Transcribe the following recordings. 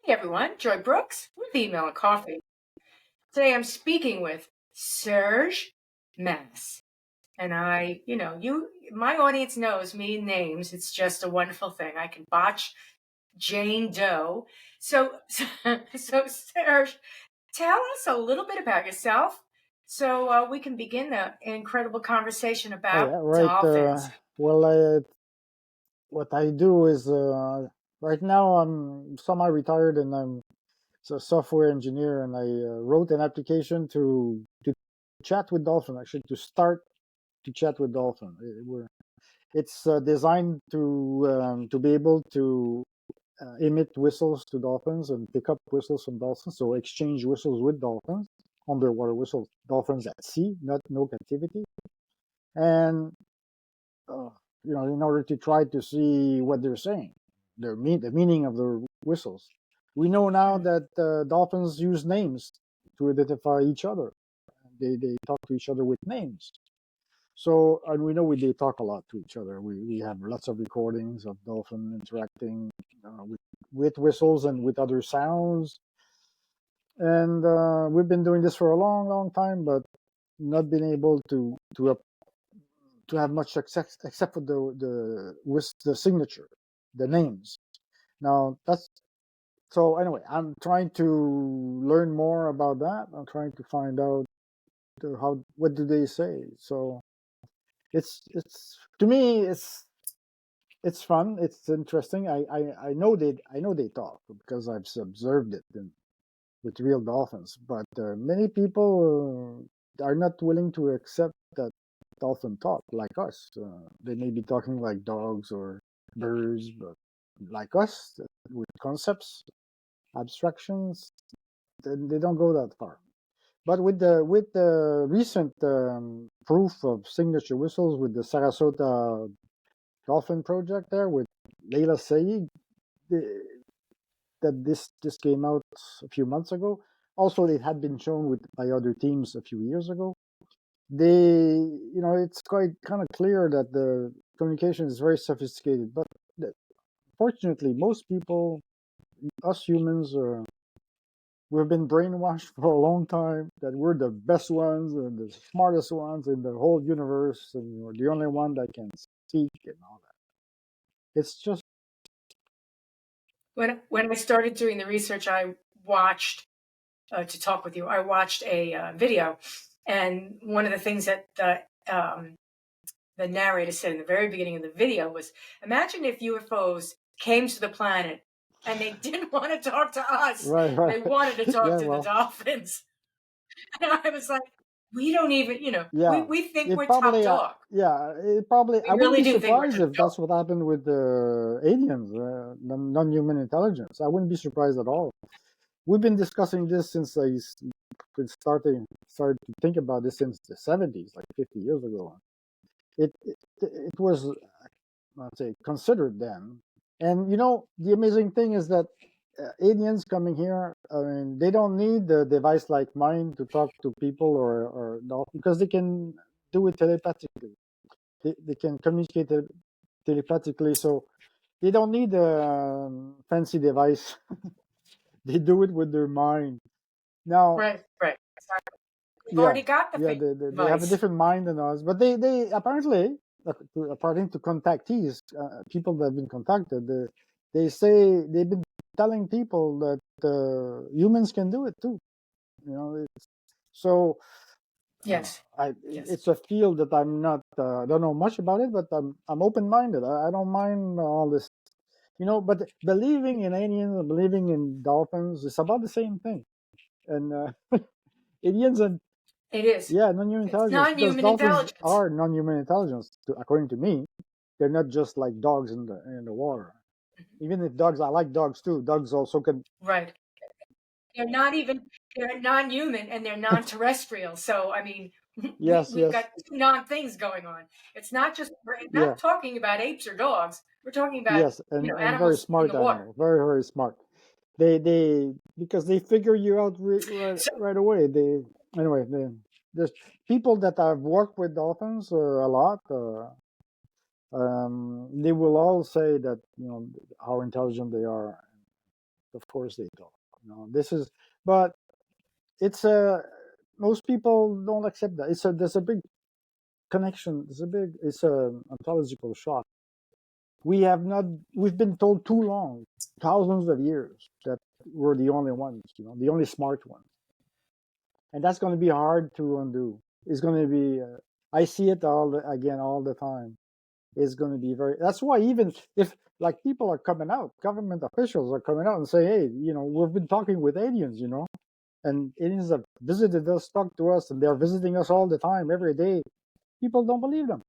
Hey everyone, Joy Brooks with Email and Coffee. Today I'm speaking with Serge Masse. And my audience knows me names. It's just a wonderful thing. I can botch Jane Doe. So Serge, tell us a little bit about yourself so we can begin the incredible conversation Oh about yeah, right. dolphins. What I do is right now I'm semi-retired and I'm a software engineer, and I wrote an application to chat with dolphin. Actually, to start to chat with dolphin. It's designed to be able to emit whistles to dolphins and pick up whistles from dolphins. So exchange whistles with dolphins, underwater whistles, dolphins at sea, not no captivity, and uh, in order to try to see what they're saying, the meaning of the whistles. We know now that dolphins use names to identify each other. They talk to each other with names. So, and we know they talk a lot to each other. We have lots of recordings of dolphin interacting with whistles and with other sounds. And we've been doing this for a long, long time, but not been able to have much success except for the signature, the names. Now that's so. Anyway, I'm trying to learn more about that. I'm trying to find out what do they say. So it's to me it's fun. It's interesting. I know they talk because I've observed it with real dolphins. But many people are not willing to accept that dolphin talk like us. They may be talking like dogs or birds, but like us, with concepts, abstractions, they don't go that far. But with the recent proof of signature whistles with the Sarasota Dolphin project there with Leila Saeed, that this came out a few months ago. Also, it had been shown by other teams a few years ago. It's quite kind of clear that the communication is very sophisticated. But fortunately, most people, us humans, we've been brainwashed for a long time that we're the best ones and the smartest ones in the whole universe, and we're the only one that can speak and all that. It's just When I started doing the research, I watched to talk with you. I watched a video, and one of the things that the narrator said in the very beginning of the video was, "Imagine if UFOs came to the planet and they didn't want to talk to us; right. they wanted to talk Yeah, to the well, dolphins." And I was like, "We don't even, yeah. we think It we're top probably, dog. I We wouldn't really be do think we're surprised top if dog." that's what happened with the aliens, non-human intelligence. I wouldn't be surprised at all. We've been discussing this since started to think about this since the 70s, like 50 years ago. It was, let's say, considered then. And the amazing thing is that aliens coming here, I mean, they don't need a device like mine to talk to people or not, because they can do it telepathically. They can communicate telepathically, so they don't need a fancy device. They do it with their mind. Now, Right, right. We've yeah, already got the yeah, fake they have a device. different mind than us, but they apparently, according to contactees, people that have been contacted, they say they've been telling people that humans can do it too. So Yes, yes. it's a field that I'm not don't know much about it, but I'm open-minded. I don't mind all this, But believing in aliens and believing in dolphins is about the same thing, and aliens and It is. yeah, non-human It's intelligence, because non-human dolphins intelligence. are non-human intelligence, according to me. They're not just like dogs in the water. Even if dogs, I like dogs too. Dogs also can. Right. They're not even, they're non-human and they're non-terrestrial. So, I mean, Yes, we've yes, got two non-things going on. It's not just, we're yeah, not talking about apes or dogs. We're talking about, yes, and very animals in smart the water. animal, very very smart. They because they figure you out So, right away. There's people that I've worked with dolphins a lot. They will all say that how intelligent they are. Of course they don't. This is, but it's a most people don't accept that. There's a big connection. It's a ontological shock. We've been told too long, thousands of years, that we're the only ones, the only smart ones, and that's going to be hard to undo. It's going to be. I see it all the time. It's going to be very. That's why even if like people are coming out, government officials are coming out and say, hey, we've been talking with aliens, and aliens have visited us, talked to us, and they're visiting us all the time, every day. People don't believe them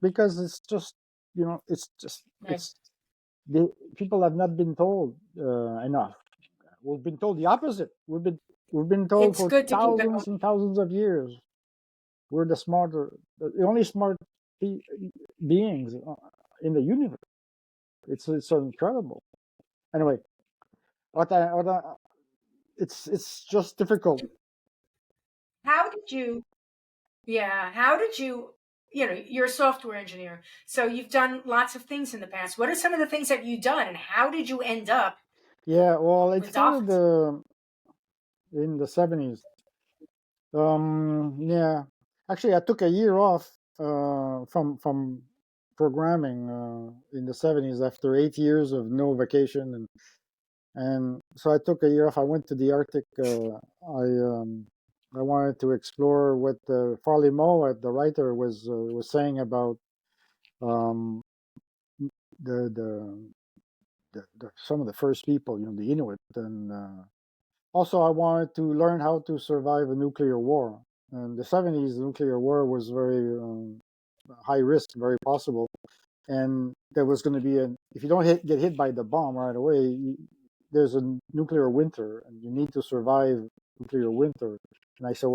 because it's just, it's just Right. it's the people have not been told enough. We've been told the opposite. We've been told It's for good to keep it. thousands and thousands of years we're the only smart beings in the universe. It's so incredible. Anyway, what I, it's just difficult. How did you? Yeah. How did you? You're a software engineer, so you've done lots of things in the past. What are some of the things that you've done, and how did you end up Yeah, well, it with started dolphins? in the 70s. Yeah, actually, I took a year off from programming in the 70s after 8 years of no vacation, and so I took a year off. I went to the Arctic. I wanted to explore what Farley Moe, the writer, was saying about um, the, the some of the first people, the Inuit, and also I wanted to learn how to survive a nuclear war. In the 70s, the nuclear war was very high risk, very possible, and there was going to be if you don't get hit by the bomb right away, there's a nuclear winter, and you need to survive nuclear winter. And I said,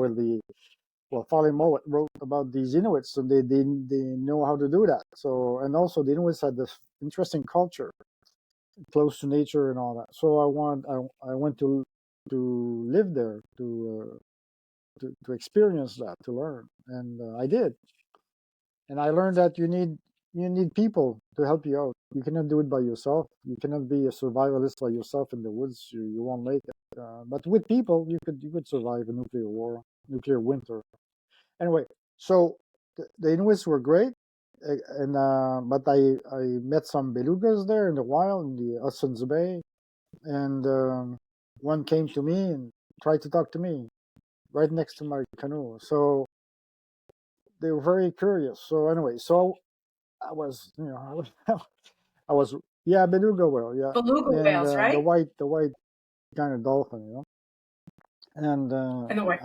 Farley Mowat wrote about these Inuits, so they know how to do that. So, and also the Inuits had this interesting culture, close to nature and all that. So I went to live there to experience that, to learn, and I did. And I learned that you need people to help you out. You cannot do it by yourself. You cannot be a survivalist by yourself in the woods. You won't make it. But with people, you could survive a nuclear war, nuclear winter. Anyway, so the Inuits were great, and but I met some belugas there in the wild in the Hudson's Bay, and one came to me and tried to talk to me right next to my canoe. So they were very curious. So anyway, so I was, I was, yeah, beluga whale, yeah, Beluga and whales, the right? white kind of dolphin. And And the white.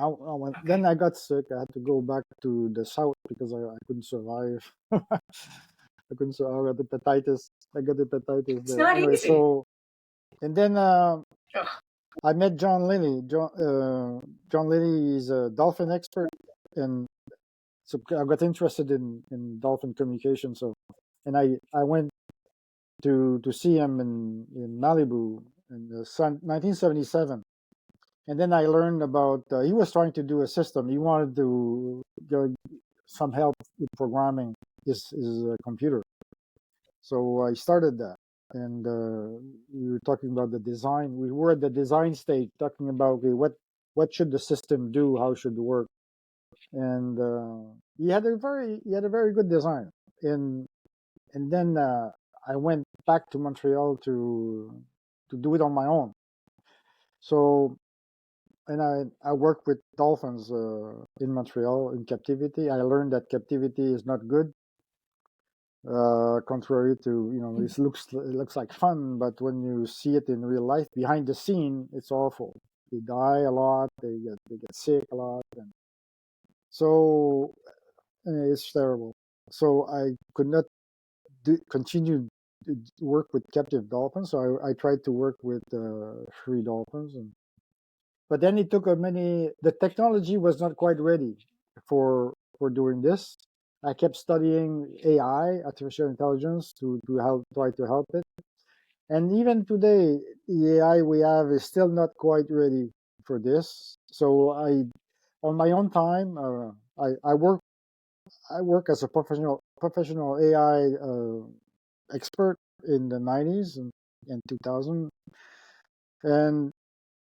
then Okay. I got sick. I had to go back to the south because I couldn't survive. I couldn't survive. I got hepatitis. I got hepatitis It's there. not Anyway, easy. so and then Ugh. I met John Lilly. John Lilly is a dolphin expert, and so I got interested in dolphin communication. So, and I went to see him in Malibu in 1977. And then I learned about he was trying to do a system. He wanted to get some help with programming his computer. So I started that, and we were talking about the design. We were at the design stage, talking about, okay, what should the system do, how should it work, and he had a very good design. And then I went back to Montreal to do it on my own. So, and I worked with dolphins in Montreal in captivity. I learned that captivity is not good. Contrary to, it looks like fun, but when you see it in real life, behind the scene, it's awful. They die a lot. They get sick a lot, and so it's terrible. So I could not continue to work with captive dolphins. So I tried to work with free dolphins, but then it took the technology was not quite ready for doing this. I kept studying AI, artificial intelligence, to help try to help it. And even today, the AI we have is still not quite ready for this. So on my own time, I work as a professional AI expert in the 90s and 2000. And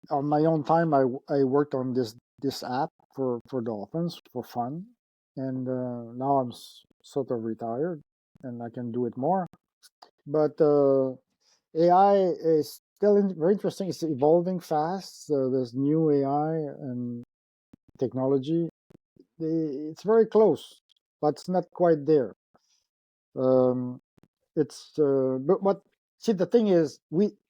on my own time, I worked on this app for dolphins for fun, and now I'm sort of retired, and I can do it more. But AI is still very interesting. It's evolving fast. So there's new AI and technology. It's very close, but it's not quite there. Um, but see, the thing is,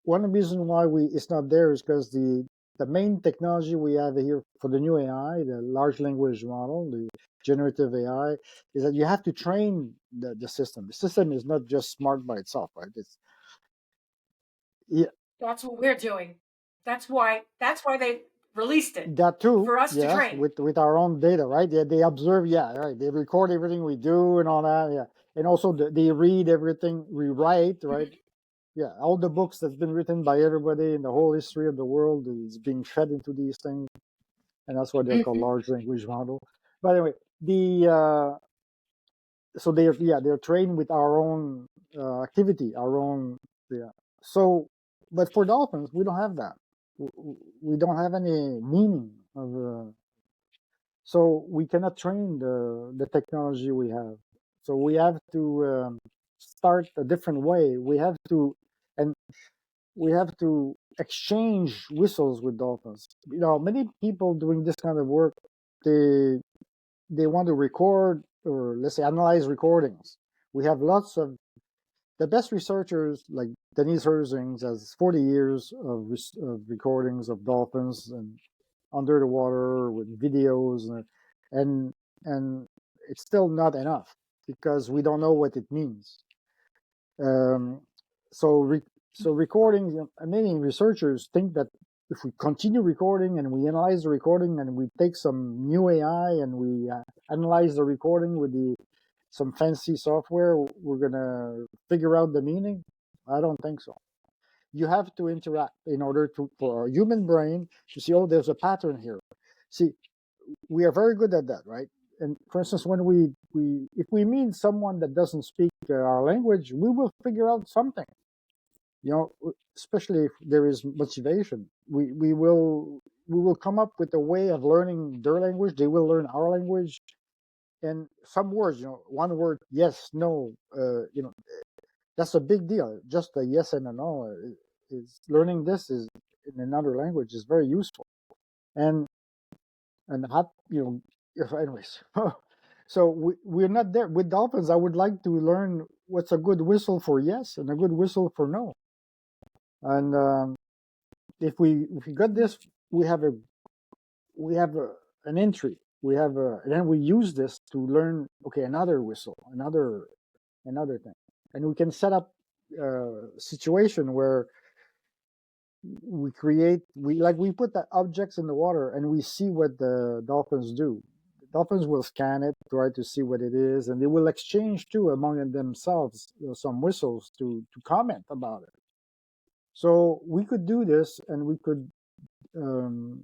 one reason why it's not there is because the main technology we have here for the new AI, the large language model, the generative AI, is that you have to train the system. The system is not just smart by itself, right? It's yeah, That's what we're doing. That's why they released it that too, for us to yes, train. with our own data, right? They observe, yeah, right. They record everything we do and all that, yeah. And also they read everything we write, right? Yeah, all the books that's been written by everybody in the whole history of the world is being fed into these things, and that's why they're called Mhm. large language model. But anyway, so they're trained with our own activity, our own yeah. So, but for dolphins, we don't have that. We don't have any meaning of. So we cannot train the technology we have. So we have to start a different way. And we have to exchange whistles with dolphins. You know, many people doing this kind of work, they they want to record or let's say analyze recordings. We have lots of the best researchers like Denise Herzings has 40 years of recordings of dolphins and under the water with videos and and it's still not enough because we don't know what it means. Um, so so recording, many researchers think that if we continue recording and we analyze the recording and we take some new AI and we analyze the recording with some fancy software, we're gonna figure out the meaning. I don't think so. You have to interact in order for our human brain to see, oh, there's a pattern here. See, we are very good at that, right? And for instance, when we if we meet someone that doesn't speak our language, we will figure out something. You know, especially if there is motivation, we will come up with a way of learning their language. They will learn our language, and some words, you know, one word, yes, no, that's a big deal. Just a yes and a no is learning this is in another language is very useful. And how anyways. So we're not there with dolphins. I would like to learn what's a good whistle for yes and a good whistle for no. And if we got this, we have an entry. And then we use this to learn. Okay, another whistle, another thing, and we can set up a situation where we put the objects in the water and we see what the dolphins do. The dolphins will scan it, try to see what it is, and they will exchange too among themselves some whistles to comment about it. So we could do this, and we could um,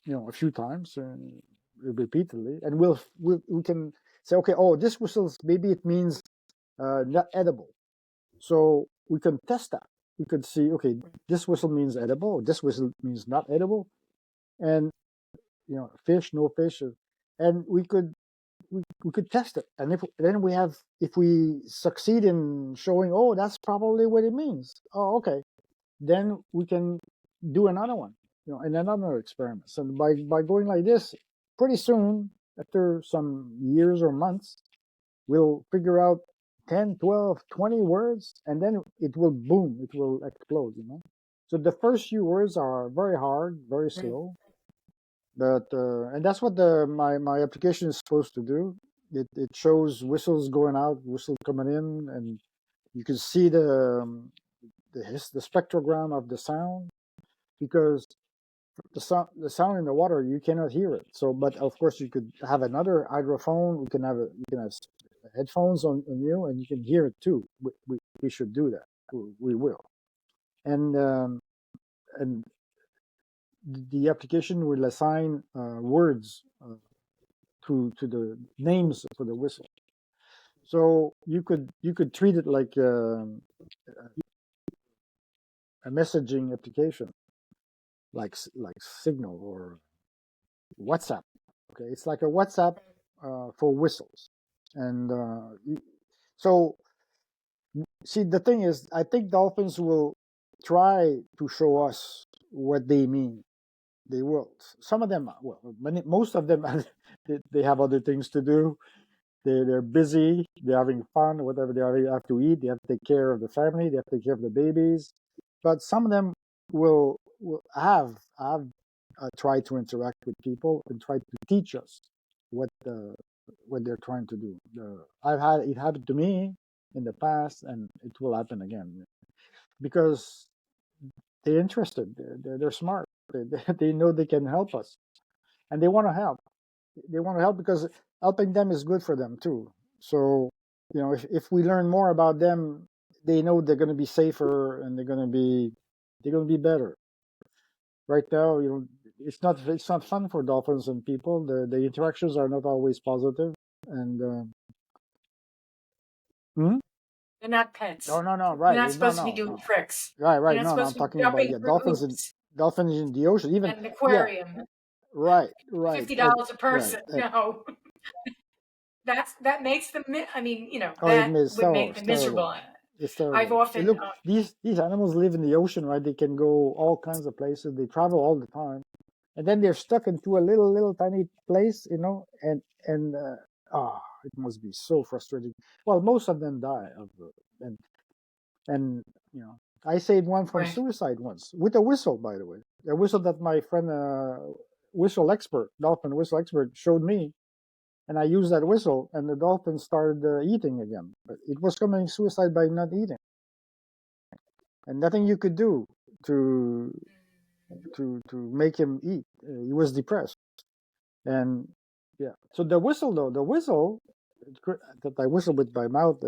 a few times and repeatedly, and we can say, okay, oh, this whistles maybe it means not edible. So we can test that. We could see, okay, this whistle means edible, this whistle means not edible, and fish, no fish, and we could test it. And if we succeed in showing, oh, that's probably what it means. Oh, okay, then we can do another one, and another experiment. So by going like this, pretty soon, after some years or months, we'll figure out 10, 12, 20 words, and then it will boom, it will explode. So the first few words are very hard, very slow, but and that's what my application is supposed to do. It shows whistles going out, whistles coming in, and you can see the spectrogram of the sound, because the sound in the water, you cannot hear it. So, but of course, you could have another hydrophone. You can have headphones on you, and you can hear it too. We should do that. We will. And the application will assign words to the names for the whistle. So you could treat it like a messaging application. like Signal or WhatsApp. Okay, it's like a WhatsApp for whistles, and so see the thing is, I think dolphins will try to show us what they mean. They will. Some of them, well, most of them, they have other things to do. They're busy. They're having fun. Whatever they have to eat, they have to take care of the family. They have to take care of the babies. But some of them will have tried to interact with people and try to teach us what what they're trying to do. I've had it happen to me in the past, and it will happen again because they're interested. They're smart. They know they can help us, and they want to help. They want to help because helping them is good for them too. So, if we learn more about them, they know they're going to be safer and they're going to be better. Right now, it's not fun for dolphins and people. The interactions are not always positive, and hmm? They're not pets. No, You're right, not no, supposed to be no, doing no. tricks. Right, You're not no, I'm supposed to be talking about jumping through hoops dolphins in the ocean, even and an yeah, aquarium. right, $50 a right. person. No, that makes them. I mean, Oh, that it's would terrible. make It's them terrible. miserable. It's I've terrible. Hey, often, look, these animals live in the ocean, right? They can go all kinds of places. They travel all the time, and then they're stuck into a little tiny place, and it must be so frustrating. Well, most of them die and and you know, I saved one from right. suicide once with a whistle, by the way, a whistle that my friend, dolphin whistle expert, showed me, and I used that whistle, and the dolphin started eating again. But it was committing suicide by not eating, and nothing you could do to to make him eat. He was depressed, and yeah. So the whistle that I whistled with my mouth,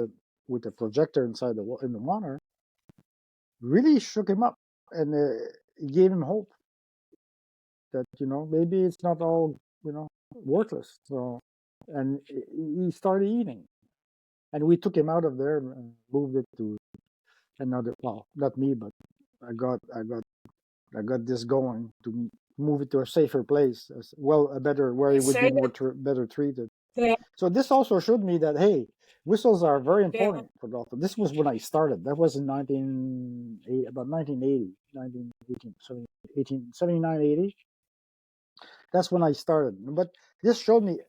with the projector inside in the water, really shook him up, and it gave him hope that maybe it's not all worthless. So, and he started eating, and we took him out of there and moved it to another. Well, not me, but I got this going to move it to a safer place, a better, where They it would say be better treated. that So this also showed me that, hey, whistles are very they important for dolphins. This was when I started. That was in 1980, about 1980, 1918, 79, 80. That's when I started. But this showed me,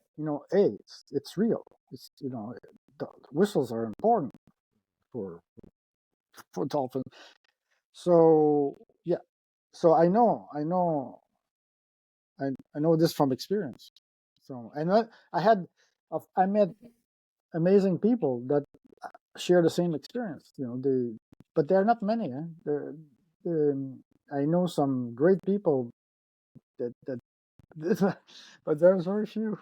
hey, it's real. It's the whistles are important for dolphins. So yeah, so I know this from experience. So I met amazing people that share the same experience. But there are not many. I know some great people that but there's very few.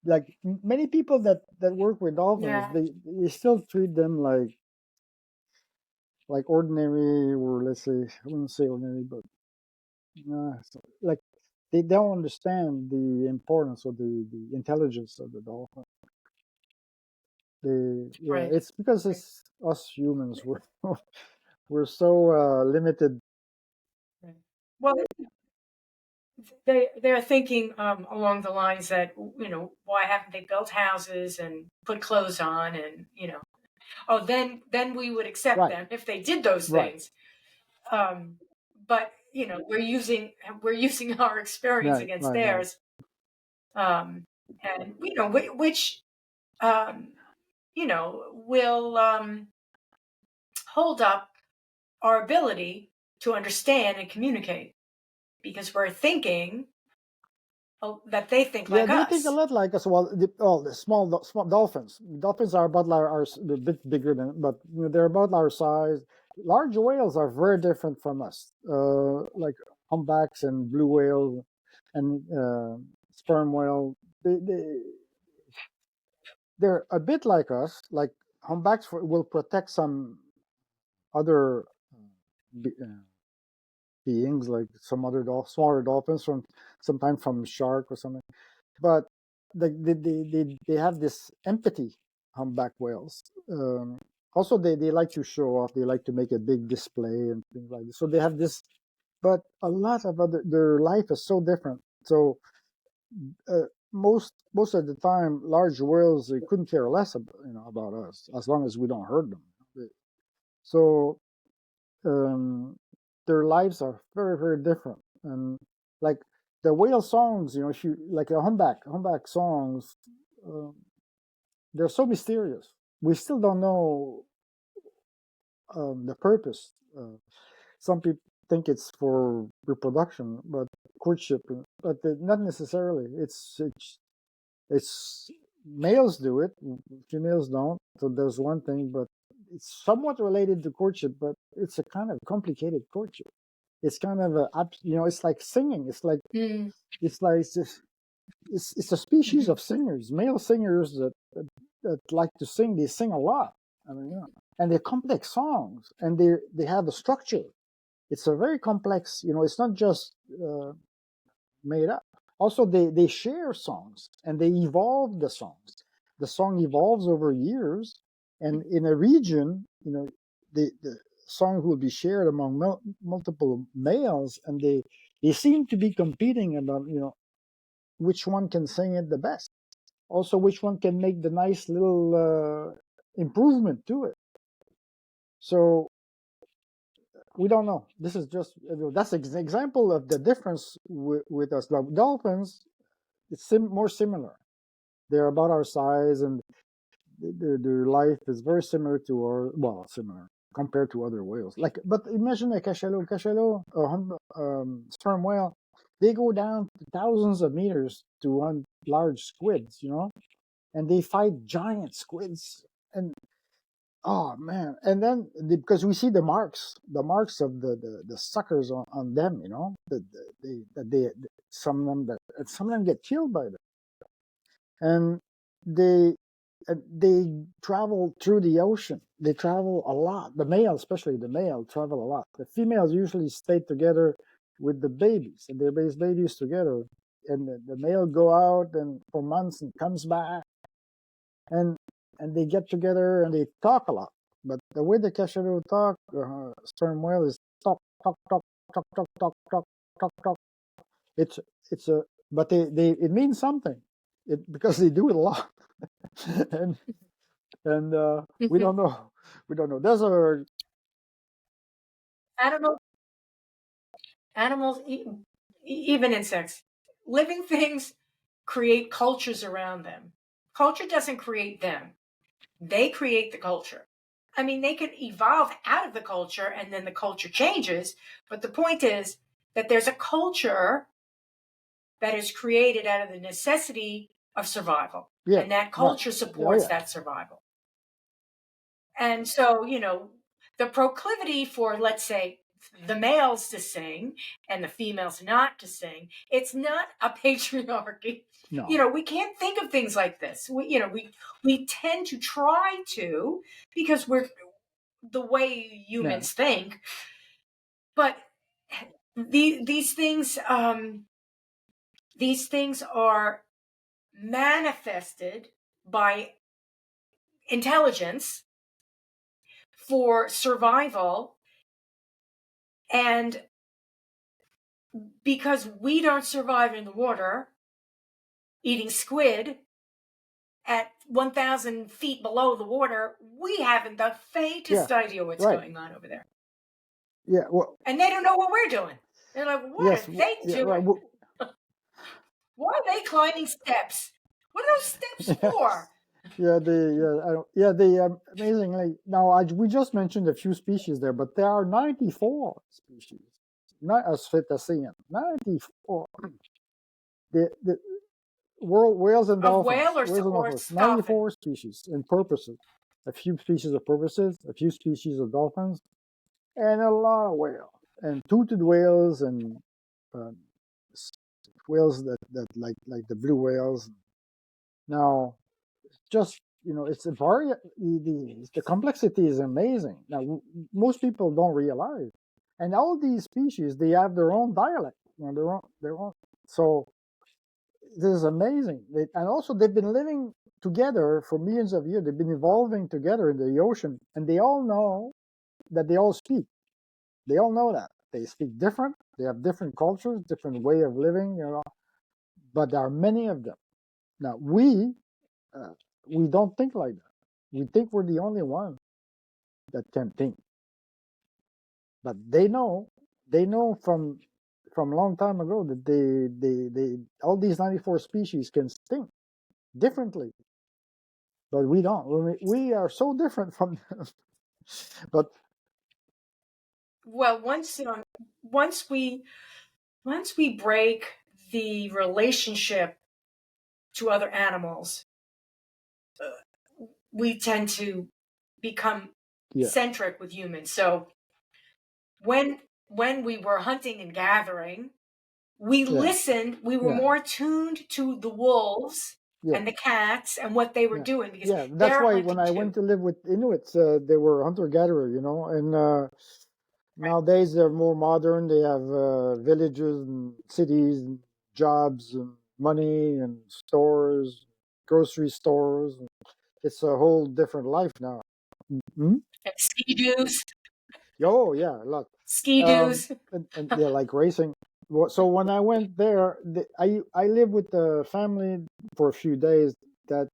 Like many people that work with dolphins, yeah, they still treat them like ordinary, or let's say, I wouldn't say ordinary, but like they don't understand the importance of the intelligence of the dolphin. right. It's because Right. it's us humans. We're so limited. Right. Well, they're thinking along the lines that why haven't they built houses and put clothes on, and oh, then we would accept Right, them if they did those right, things. Um, but we're using our experience right, against right, right. theirs, um, and which um, will hold up our ability to understand and communicate because we're thinking that they think Yeah, like they think a us. lot like us. Well, the small dolphins. Dolphins are about a bit bigger than, but they're about our size. Large whales are very different from us. Like humpbacks and blue whales and sperm whale. They they're a bit like us. Like humpbacks will protect some other be- uh, beings, like some other smaller dolphins, from sometimes from shark or something. But they have this empathy, humpback whales. Also, they like to show off. They like to make a big display and things like this. So they have this but a lot of their life is so different. So most of the time, large whales, they couldn't care less about us, as long as we don't hurt them. So um, their lives are very, very different. And like the whale songs, if you like the humpback songs, uh, they're so mysterious. We still don't know the purpose. Some people think it's for reproduction, but courtship, but not necessarily. It's males do it, females don't. So there's one thing, but it's somewhat related to courtship, but it's a kind of complicated courtship. It's kind of it's like singing. It's like Mm. it's a species Mhm. of singers, male singers that like to sing. They sing a lot. I mean, and they're complex songs, and they have a structure. It's a very complex. It's not just made up. Also, they share songs and they evolve the songs. The song evolves over years, and in a region, the song will be shared among multiple males, and they seem to be competing about which one can sing it the best. Also, which one can make the nice little improvement to it. So we don't know. This is just that's an example of the difference with us. The dolphins, it's more similar. They're about our size, and their life is very similar to similar compared to other whales. But imagine a cachalot, sperm whale. They go down thousands of meters to one large squids, and they fight giant squids. And oh man! And then because we see the marks of the suckers on them, they some of them get killed by them, and they they travel through the ocean. They travel a lot. The male, especially the male, travel a lot. The females usually stay together with the babies, and they raise babies together. And the male go out and for months and comes back, and they get together and they talk a lot. But the way the cachalot talk, sperm whale is talk, talk, talk, talk, talk, talk, talk, talk, talk. It's it's a but they it means something. Because they do it a lot, and we don't know. We don't know. There's a Animal, animals, even insects, living things create cultures around them. Culture doesn't create them. They create the culture. I mean, they can evolve out of the culture and then the culture changes. But the point is that there's a culture that is created out of the necessity of survival. yeah, And that right. culture supports Yeah. that survival. And so, the proclivity for, let's say, the males to sing and the females not to sing, it's not a patriarchy. No. We can't think of things like this. We tend to try to, because we're the way Yeah. humans think, but these things are manifested by intelligence for survival, and because we don't survive in the water eating squid at 1,000 feet below the water, we haven't the faintest idea what's right. going on over there. Yeah. Well. And they don't know what we're doing. They're like, what Yes. are they Yeah. doing? Right. Well, Why are they climbing steps? What are those steps yes. for? They amazingly. Now, we just mentioned a few species there, but there are 94 species, not as cetacean. 94. The world whales and Of dolphins. whale or, Whales and or dolphins. dolphin? 94 species and purposes. A few species of porpoises, a few species of dolphins, and a lot of whales, and toothed whales, and um, whales that like the blue whales. Now, just it's a the complexity is amazing. Now, most people don't realize, and all these species they have their own dialect, their own. So this is amazing. And also they've been living together for millions of years. They've been evolving together in the ocean, and they all know that they all speak. They all know that. They speak different. They have different cultures, different way of living. But there are many of them. Now uh, we don't think like that. We think we're the only one that can think. But they know from a long time ago that they all these 94 species can think differently, but we don't. We are so different from them. But Well, once we break the relationship to other animals, we tend to become yeah, centric with humans. So when we were hunting and gathering, we yeah, listened. We were yeah, more tuned to the wolves yeah, and the cats and what they were yeah, doing because yeah. That's they're why when hunting I too. went to live with Inuits, they were hunter gatherer, and nowadays they're more modern. They have villages and cities and jobs and money and stores, grocery stores. It's a whole different life now. Hmm? And ski-doos, Oh yeah, a lot. ski-doos. And they like racing. So when I went there, I lived with the family for a few days. That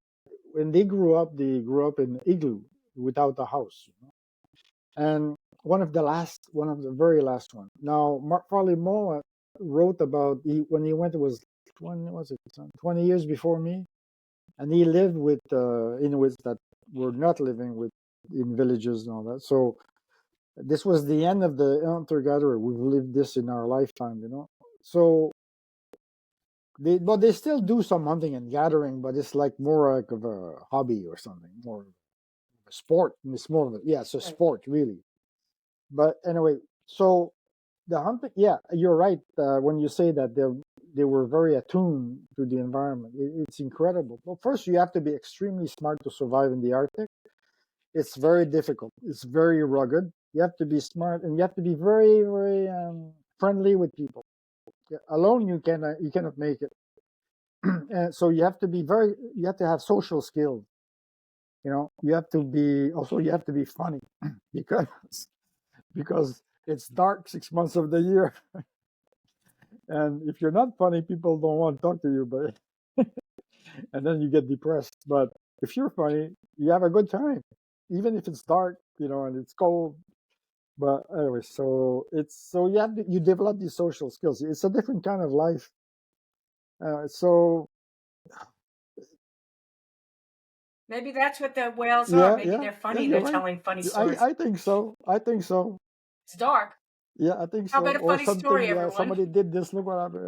when they grew up in igloo without a house. And one of the very last one. Now, Mark Farley Moa wrote about when he went. It was 20 years before me, and he lived with Inuits that were not living with in villages and all that. So this was the end of the hunter-gatherer. We've lived this in our lifetime. So but they still do some hunting and gathering, but it's like more like of a hobby or something, more of a sport. It's more of it's a Right. sport really. But anyway, so the hunting, yeah, you're right when you say that they were very attuned to the environment. It's incredible. Well, first you have to be extremely smart to survive in the Arctic. It's very difficult. It's very rugged. You have to be smart, and you have to be very, very friendly with people. Yeah, alone, you cannot make it. And so you have to be you have to have social skills. You have to be funny because it's dark 6 months of the year, and if you're not funny, people don't want to talk to you. But and then you get depressed. But if you're funny, you have a good time, even if it's dark, and it's cold. But anyway, so you develop these social skills. It's a different kind of life. So Maybe that's what the whales are. yeah, Maybe yeah, they're yeah. funny. You're They're right. telling funny I stories. I think so. I think so. It's dark. Yeah, I think How so. about a Or funny something. story, Yeah, everyone? somebody did this. Look what happened.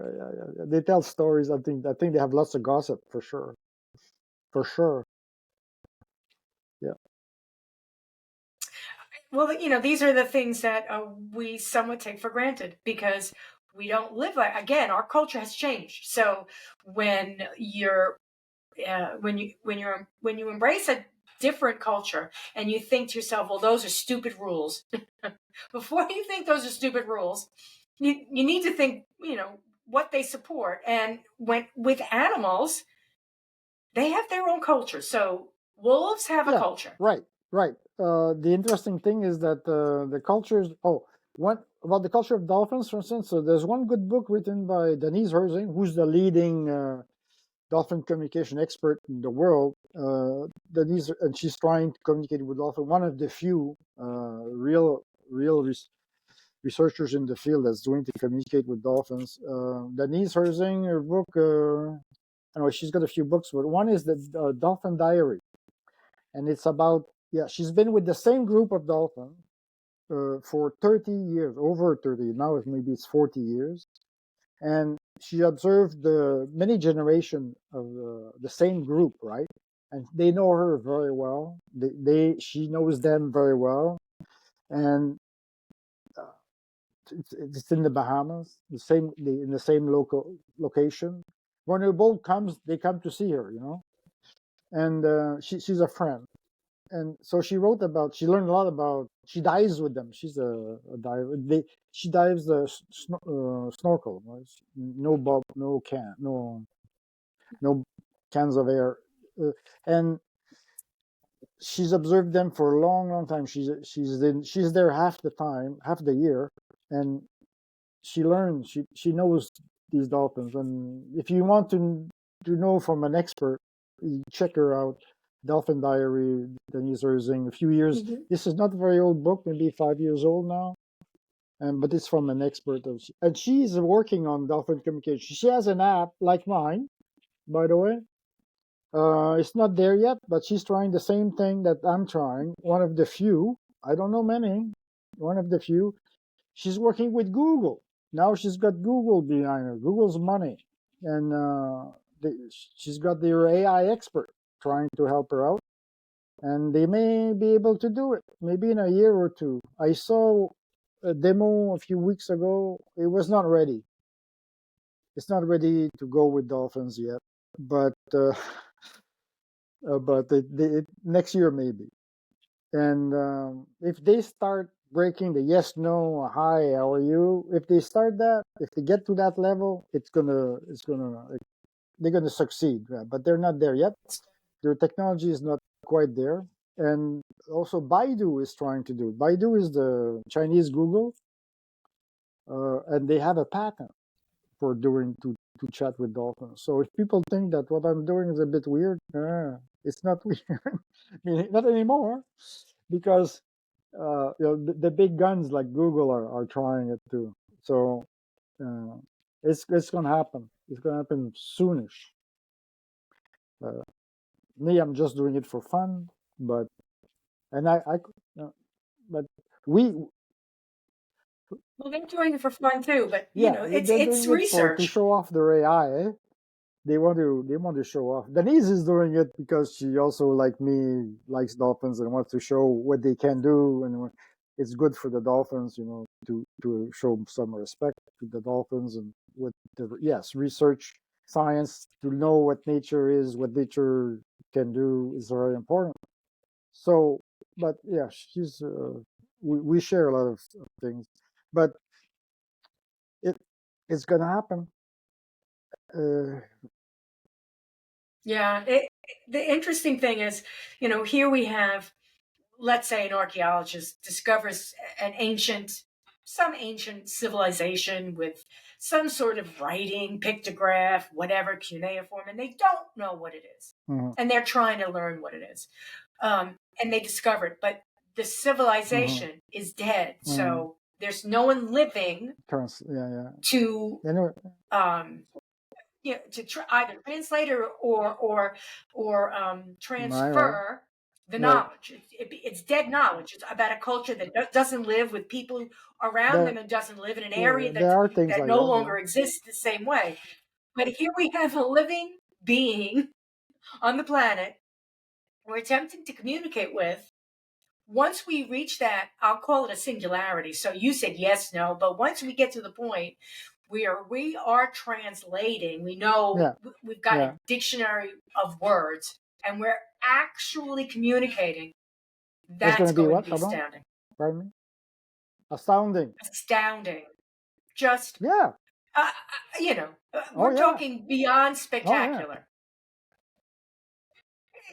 Yeah. They tell stories. I think they have lots of gossip for sure. For sure. Yeah. Well, these are the things that we somewhat take for granted because we don't live like. Again, our culture has changed. So when you're when you embrace a different culture and you think to yourself, well, those are stupid rules. Before you think those are stupid rules, you need to think, what they support. And when with animals, they have their own culture. So wolves have a Yeah. culture. Right. Right. The interesting thing is that the cultures. Oh, one about the culture of dolphins, for instance. So there's one good book written by Denise Herzing, who's the leading dolphin communication expert in the world. Denise, and she's trying to communicate with dolphins. One of the few real researchers in the field that's doing to communicate with dolphins. Denise Herzing, her book. Anyway, she's got a few books, but one is the Dolphin Diary, and it's about she's been with the same group of dolphins for 30 years, over 30. Now maybe it's 40 years, and she observed the many generation of the same group, right? And they know her very well. She knows them very well, and uh, it's in the Bahamas, in the same local location. When her boat comes, they come to see her, and she's a friend. And so she learned a lot about, she dives with them. She's a diver. She dives snorkel, right? No bob, no cans of air. And she's observed them for a long, long time. She's there half the time, half the year. And she learns. She knows these dolphins, and if you want to know from an expert, you check her out. Dolphin Diary, Denise Erzing, a few years. Mhm. This is not a very old book, maybe 5 years old now, and but it's from an expert, and she's working on dolphin communication. She has an app like mine, by the way. It's not there yet, but she's trying the same thing that I'm trying. One of the few. I don't know many. One of the few. She's working with Google. Now she's got Google behind her. Google's money, and she's got their AI expert trying to help her out, and they may be able to do it. Maybe in a year or two. I saw a demo a few weeks ago. It was not ready. It's not ready to go with dolphins yet, but next year maybe. And if they start breaking the yes, no, hi, how are you? If they start that, if they get to that level, they're gonna succeed. But they're not there yet. Their technology is not quite there. And also Baidu is trying to do it. Baidu is the Chinese Google, and they have a patent for doing to chat with dolphins. So if people think that what I'm doing is a bit weird, it's not weird. I mean, not anymore, because the big guns like Google are trying it too. So uh, it's gonna happen. It's gonna happen soonish. Uh, Me, I'm just doing it for fun, but and but we Well, they're doing it for fun too, but yeah, they're it's doing it for to research. show off their AI. They want to show off. Denise is doing it because she also, like me, likes dolphins and wants to show what they can do, and it's good for the dolphins, to show some respect to the dolphins, and what yes, research science, to know what nature is, what nature can do, is very important. So, but yeah, we share a lot of things, but it it's gonna happen. Uh, Yeah. The interesting thing is, here we have, let's say, an archaeologist discovers some ancient civilization with some sort of writing, pictograph, whatever, cuneiform, and they don't know what it is. mhm, And they're trying to learn what it is. And they discover it, but the mhm, civilization is dead. mhm. So there's no one living Yeah, yeah. to Anyway, um, either translate or right, transfer the right. knowledge. It's dead knowledge. It's about a culture that doesn't live with people around them There, and doesn't live in an yeah, area there are things that like no that. Yeah. longer exists the same way. But here we have a living being on the planet we're attempting to communicate with. Once we reach that, I'll call it a singularity. So you said yes, no, but once we get to the point where we are translating, we know Yeah, we've got yeah. a dictionary of words and we're actually communicating, That's that's gonna be going to what? be Pardon? astounding. Pardon me? Astounding. Astounding. Just, Yeah. uh, Oh we're yeah. talking beyond Oh yeah. spectacular.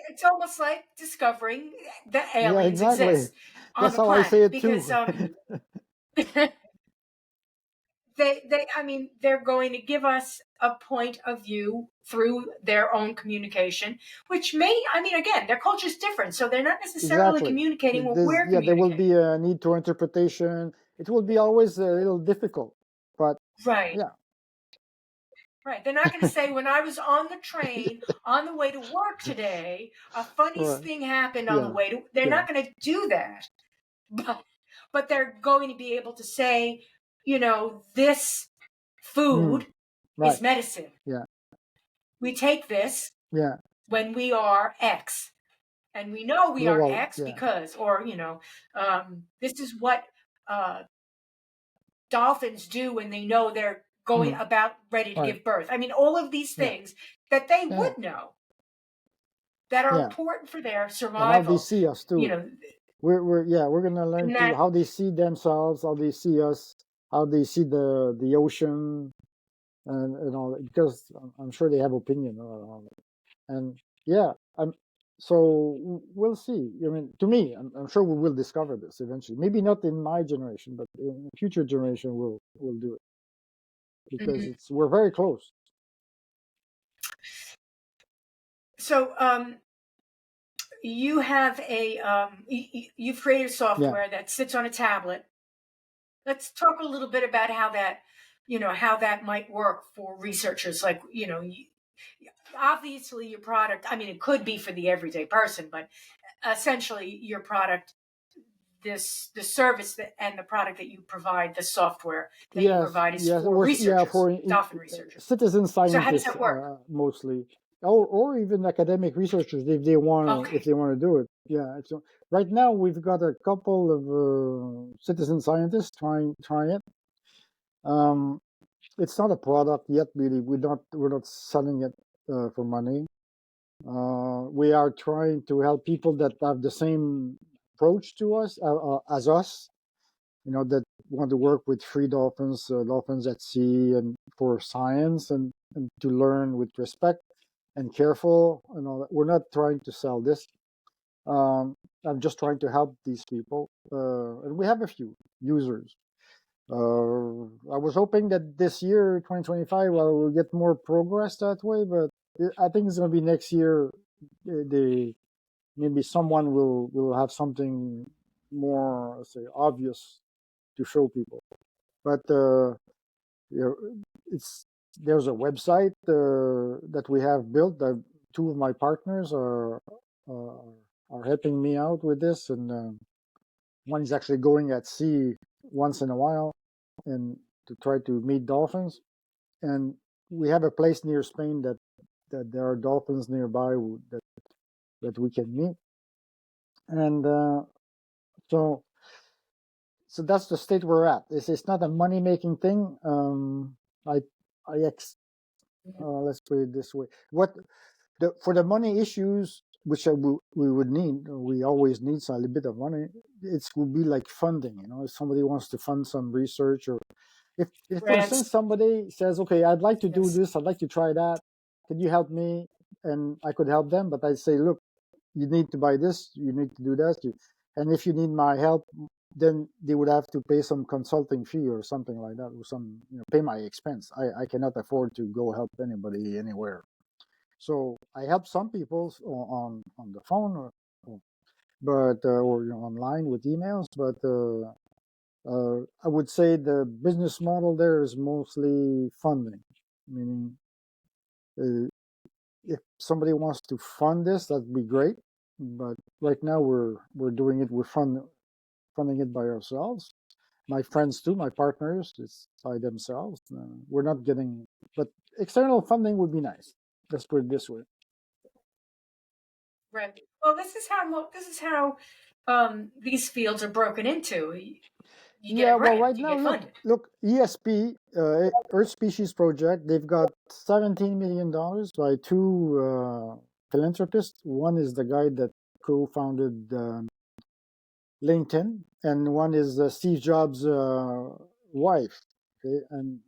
It's almost like discovering that Yeah, aliens exactly. exist on That's the how I say planet it because too. I mean, they're going to give us a point of view through their own communication, which I mean, again, their culture is different, so they're not necessarily Exactly. communicating what we're Yeah, there will communicating. be a need to interpretation. It will be always a little difficult, but Right. yeah. Right. They're not going to say, when I was on the train on the way to work today, a funny Right. thing happened on the Yeah. way to. They're Yeah. not going to do that, but they're going to be able to say, this Mm. food Right. is medicine. Yeah. We take this Yeah. when we are X. And we know we are Well, X yeah. because, this is what dolphins do when they know they're going Mm. about ready to Right. give birth. I mean, all of these Yeah. things that they Yeah. would know that are Yeah. important for their And how they survival, see us you too. know, We're gonna learn and to that, how they see themselves, how they see us, how they see the ocean, and all that, because I'm sure they have opinion on all that. And yeah, we'll see. I mean, to me, I'm sure we will discover this eventually. Maybe not in my generation, but in a future generation, we'll do it. because we're very close. So, you have you've created software that sits on a tablet. Let's talk a little bit about how that might work for researchers. Like, obviously your product, I mean, it could be for the everyday person, but essentially your product, the service and the product that you provide, the software that you provide is for researchers, for dolphin researchers. citizen scientists, so how does that work? Mostly, or even academic researchers if they want to do it. So right now we've got a couple of citizen scientists trying it. It's not a product yet, really. We're not selling it for money. We are trying to help people that have the same approach to us as us, that want to work with free dolphins, dolphins at sea, and for science and to learn with respect and careful and all that. We're not trying to sell this. I'm just trying to help these people, and we have a few users. I was hoping that this year, 2025, we'll get more progress that way, but I think it's going to be next year. Maybe someone will have something more, say, obvious to show people. But there's a website that we have built. Two of my partners are helping me out with this, and one is actually going at sea once in a while and to try to meet dolphins. And we have a place near Spain that there are dolphins nearby that we can meet. And so that's the state we're at. It's not a money-making thing. Let's put it this way: for the money issues, which we would need, we always need a little bit of money. It would be like funding. If somebody wants to fund some research, or if for instance somebody says, "Okay, I'd like to do this. I'd like to try that. Can you help me?" And I could help them, but I'd say, "Look, you need to buy this. You need to do that. And if you need my help, then they would have to pay some consulting fee or something like that, or pay my expense. I cannot afford to go help anybody anywhere. So I help some people on the phone, or online with emails. But I would say the business model there is mostly funding, meaning if somebody wants to fund this, that'd be great. But right now we're doing it. We're funding it by ourselves. My friends too, my partners, it's by themselves. We're not getting, but external funding would be nice. Let's put it this way. Right. Well, this is how these fields are broken into. You get a grant, right now, look, ESP, Earth Species Project, they've got $17 million by two philanthropists. One is the guy that co-founded LinkedIn, and one is Steve Jobs' wife. Okay? And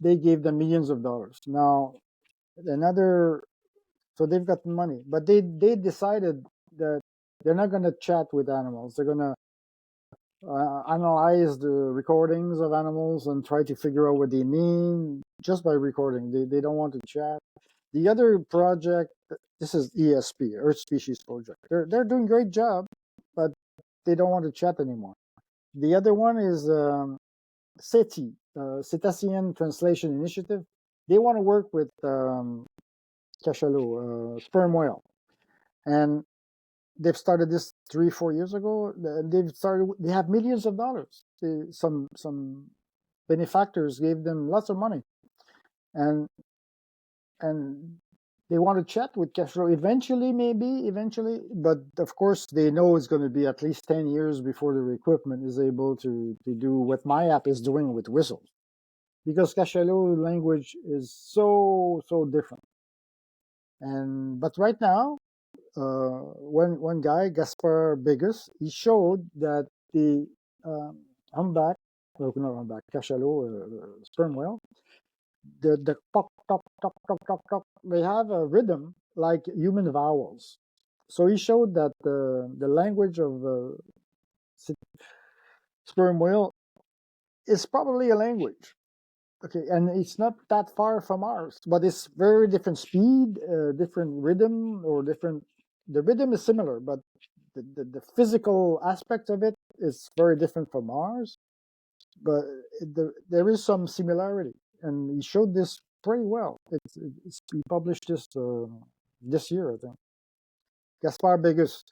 they gave them millions of dollars. Now, so they've got money, but they decided that they're not going to chat with animals. They're going to analyze the recordings of animals and try to figure out what they mean just by recording. They don't want to chat. The other project, this is ESP, Earth Species Project. They're doing a great job, but they don't want to chat anymore. The other one is CETI, Cetacean Translation Initiative. They want to work with cachalot, sperm whale, and they've started this 3-4 years ago. They have millions of dollars. Some benefactors gave them lots of money, and they want to chat with cachalot eventually, but of course they know it's going to be at least 10 years before the equipment is able to do what my app is doing with whistles, because cachalot language is so different. But right now, one guy, Gaspar Bigus, he showed that the humpback, not humpback, cachalot, sperm whale, the talk, talk, talk, talk, talk, talk, they have a rhythm like human vowels. So he showed that the language of sperm whale is probably a language. Okay, and it's not that far from ours, but it's very different speed, different rhythm, or different. The rhythm is similar, but the physical aspect of it is very different from ours. But there is some similarity, and he showed this pretty well. He published this year, I think. Gaspar Begus.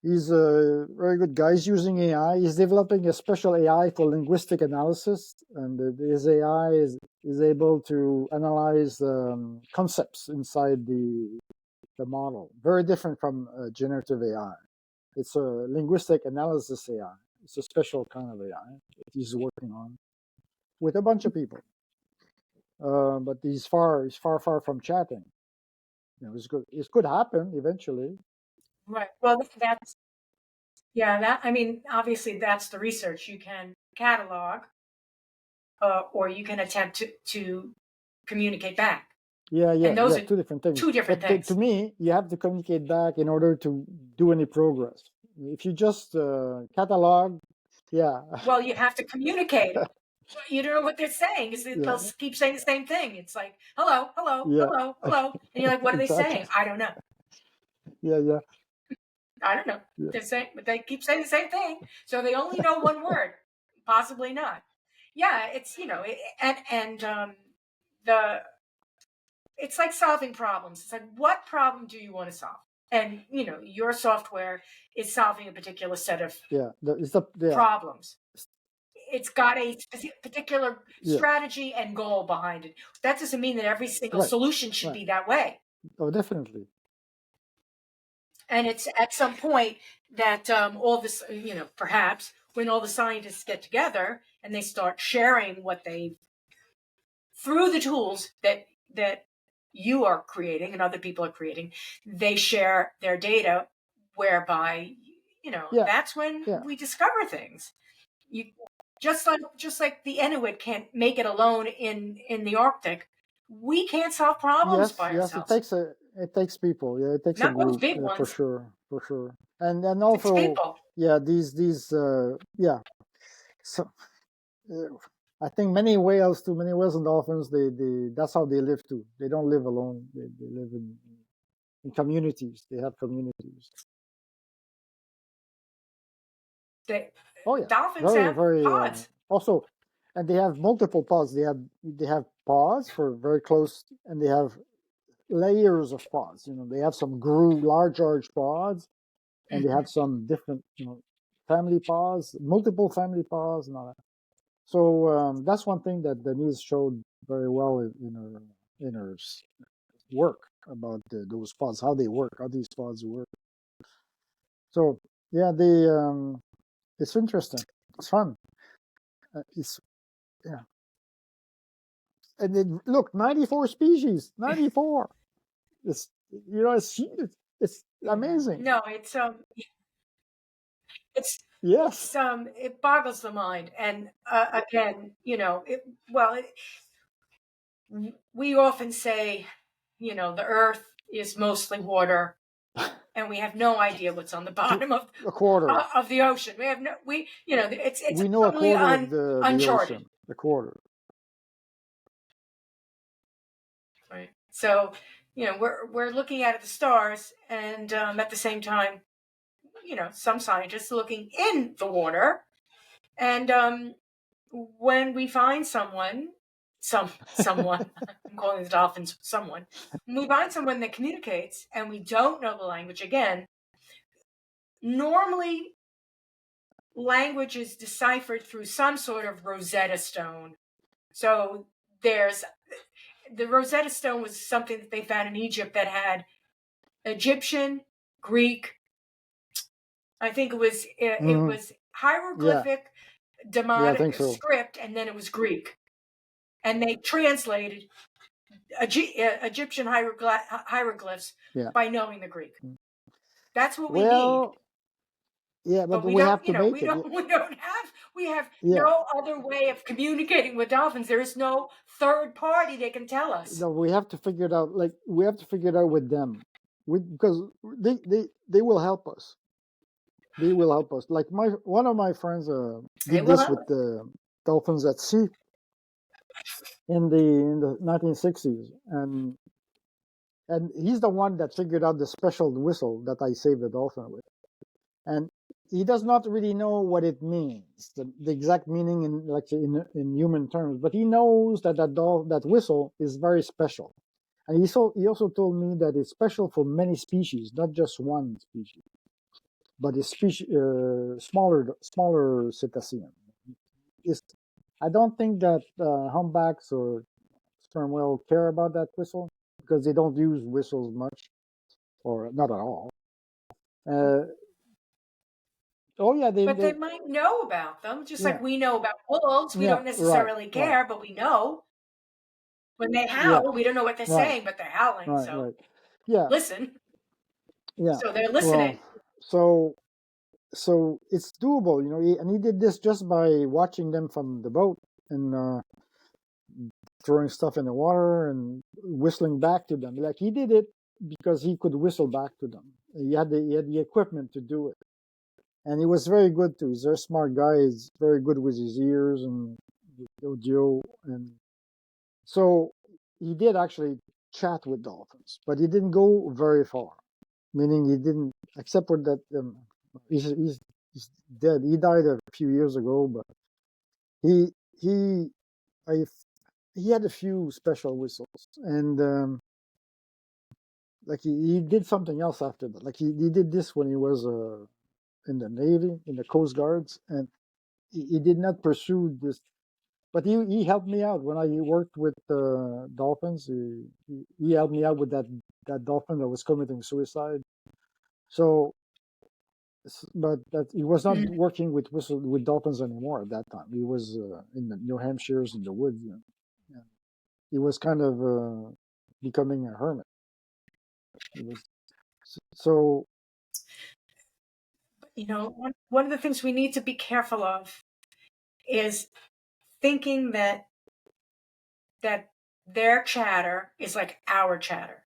He's a very good guy. He's using AI. He's developing a special AI for linguistic analysis, and his AI is able to analyze concepts inside the model. Very different from generative AI. It's a linguistic analysis AI. It's a special kind of AI that he's working on with a bunch of people. But he's far from chatting. You know, it could happen eventually. Right. Well, that's that. I mean, obviously, that's the research. You can catalog, or you can attempt to communicate back, and those are Two different things. two different But things. to me, you have to communicate back in order to do any progress. If you just catalog, yeah, Well, you have to communicate. You don't know what they're saying because yeah, they'll keep saying the same thing. It's like, hello, hello, yeah, hello, hello. And you're like, what are they exactly. saying? I don't know. Yeah. I don't know. Yeah. They're saying, but they keep saying the same thing. So they only know one word, possibly not. Yeah, it's, the, it's like solving problems. It's like, what problem do you want to solve? And, your software is solving a particular set of problems. It's got a particular strategy and goal behind it. That doesn't mean that every single solution should be that way. Oh, definitely. And it's at some point that all this, perhaps when all the scientists get together and they start sharing what they, through the tools that you are creating and other people are creating, they share their data, whereby, that's when we discover things. You just like the Inuit can't make it alone in the Arctic. We can't solve problems by ourselves. It takes people. Yeah, it takes a group. Big ones. For sure. And also, these So I think many whales and dolphins, they that's how they live too. They don't live alone. They live in communities. They have communities. Dolphins have pods. Also, and they have multiple pods. They have pods for very close, and they have layers of pods. They have some large pods, and they have some different, family pods, multiple family pods, and all that. So that's one thing that Denise showed very well in her work about those pods, how they work, how these pods work. So yeah, it's interesting. It's fun. And then look, 94 species, 94. It's it's amazing. No, it boggles the mind. And again, we often say, the Earth is mostly water, and we have no idea what's on the bottom of a quarter of the ocean. We have it's we know totally a quarter of the uncharted. Ocean, a quarter. Right. So, we're looking at the stars, and at the same time, some scientists are looking in the water, and when we find someone, I'm calling the dolphins someone. When we find someone that communicates, and we don't know the language again, normally language is deciphered through some sort of Rosetta Stone. So the Rosetta Stone was something that they found in Egypt that had Egyptian, Greek. I think it was hieroglyphic, demotic script, and then it was Greek, and they translated Egyptian hieroglyphs by knowing the Greek. That's what we need. Yeah, but we have to make it. We have no other way of communicating with dolphins. There is no third party that can tell us. No, we have to figure it out. Like, we have to figure it out with them, because they will help us. They will help us. Like one of my friends did this with the dolphins at sea. in the 1960s, and he's the one that figured out the special whistle that I saved the dolphin with. And he does not really know what it means, the exact meaning in human terms, but he knows that that whistle is very special. And he also told me that it's special for many species, not just one species, but a species smaller cetacean. It's, I don't think that humpbacks or sperm whale care about that whistle because they don't use whistles much or not at all. Oh yeah, But they might know about them, just like we know about wolves. We yeah, don't right, necessarily right, care, but we know when they yeah, howl. We don't know what they're right, saying, but they're howling. right, So right, yeah, listen. yeah. So they're Well, listening. so so it's doable, you know. And he did this just by watching them from the boat and throwing stuff in the water and whistling back to them. Like he did it because he could whistle back to them. He had the equipment to do it, and he was very good too. He's a very smart guy. He's very good with his ears and audio, and so he did actually chat with dolphins, but he didn't go very far. Meaning he didn't, except for that he's dead. He died a few years ago, but he he I, he had a few special whistles, and like he did something else after that. Like he did this when he was in the Navy, in the Coast Guards, and he did not pursue this. But he helped me out when I worked with dolphins. He helped me out with that dolphin that was committing suicide. So, but that he was not working with dolphins anymore at that time. He was in the New Hampshire's in the woods. You know. Yeah. He was kind of becoming a hermit. He was so. You know, one of the things we need to be careful of is thinking that their chatter is like our chatter.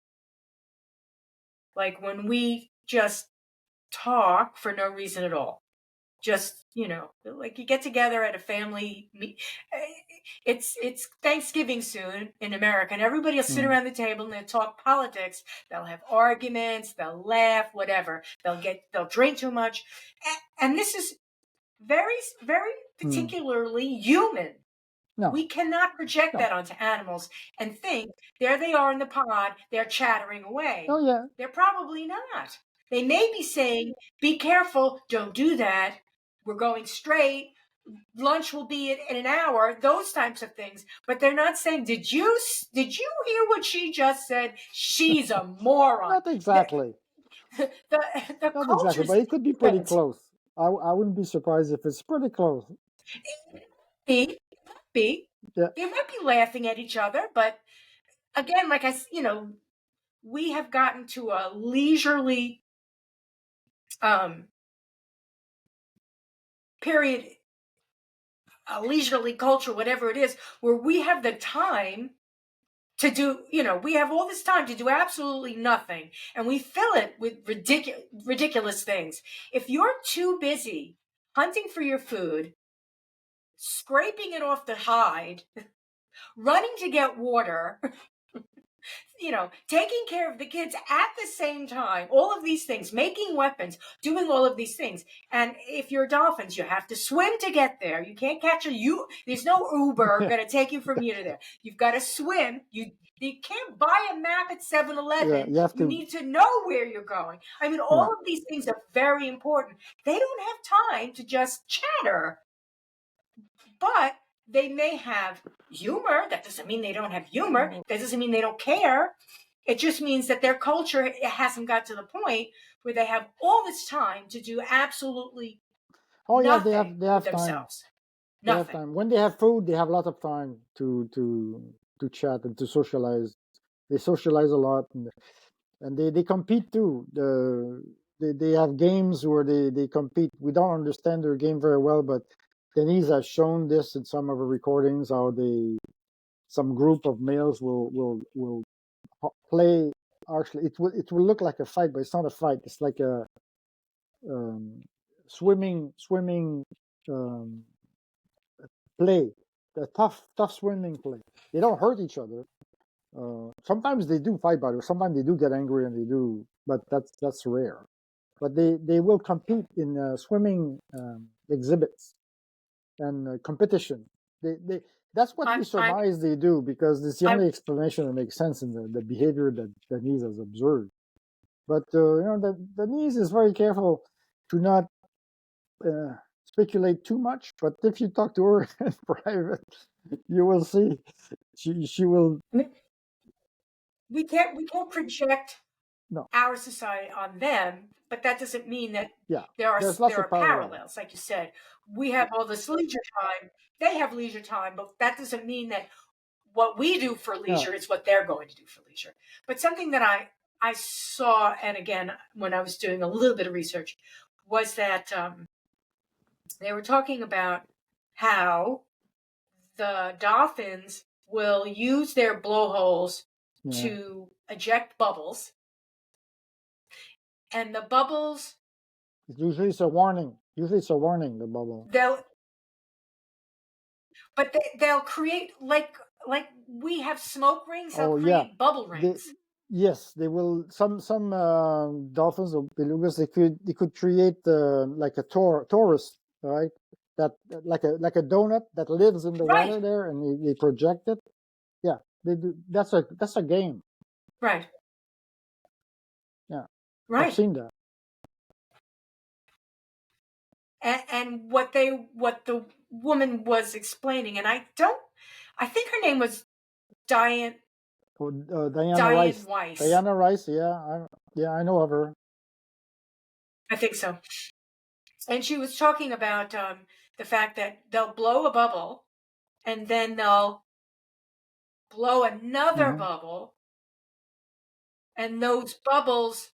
Like when we just talk for no reason at all. Just, you know, like you get together at a family it's Thanksgiving soon in America, and everybody will sit around the table and they'll talk politics. They'll have arguments, they'll laugh, whatever. They'll drink too much. And this is very, very particularly human. No. We cannot project No. that onto animals and think there they are in the pod, they're chattering away. Oh yeah. They're probably not. They may be saying, be careful, don't do that. We're going straight. Lunch will be in an hour, those types of things. But they're not saying, did you hear what she just said? She's a moron. Not exactly. The Not exactly, but it could be pretty close. I wouldn't be surprised if it's pretty close. Be. Yeah. They might be laughing at each other, but again, like we have gotten to a leisurely period, a leisurely culture, whatever it is, where we have the time to do, we have all this time to do absolutely nothing, and we fill it with ridiculous things. If you're too busy hunting for your food, scraping it off the hide, running to get water, taking care of the kids at the same time, all of these things, making weapons, doing all of these things. And if you're dolphins, you have to swim to get there. You can't catch there's no Uber going to take you from here to there. You've got to swim. You can't buy a map at 7-Eleven. Yeah, you need to know where you're going. I mean, all of these things are very important. They don't have time to just chatter. But they may have humor. That doesn't mean they don't have humor. That doesn't mean they don't care. It just means that their culture hasn't got to the point where they have all this time to do absolutely nothing they have with themselves. Time. They have time. When they have food, they have a lot of time to chat and to socialize. They socialize a lot, and they compete too. They have games where they compete. We don't understand their game very well, but Denise has shown this in some of her recordings. How some group of males will play. Actually, it will look like a fight, but it's not a fight. It's like a swimming play. tough swimming play. They don't hurt each other. Sometimes they do fight, but sometimes they do get angry and they do, but that's rare. But they will compete in swimming exhibits and competition. They that's what we I'm surmise they do, because it's the I'm only explanation that makes sense in the behavior that Denise has observed. But Denise is very careful to not speculate too much. But if you talk to her in private, you will see she will we can't project no our society on them, but that doesn't mean that yeah. there There's lots are of parallels. parallels. Like you said, we have all this leisure time, they have leisure time, but that doesn't mean that what we do for Yeah. leisure is what they're going to do for leisure. But something that I saw, and again, when I was doing a little bit of research, was that they were talking about how the dolphins will use their blowholes Yeah. to eject bubbles, and the bubbles Usually it's a warning. Usually it's a warning, the bubble. they'll create like we have smoke rings. They'll Oh create yeah, bubble rings. yes, they will. Some dolphins or belugas, they could create like a torus, right? That like a donut that lives in the Right. water there, and they project it. Yeah, they do. That's a game. Right. Yeah, Right. I've seen that. And what the woman was explaining, and I think her name was Diane Diana Rice. Weiss. Diana Rice. Yeah, I know of her. I think so. And she was talking about the fact that they'll blow a bubble, and then they'll blow another bubble, and those bubbles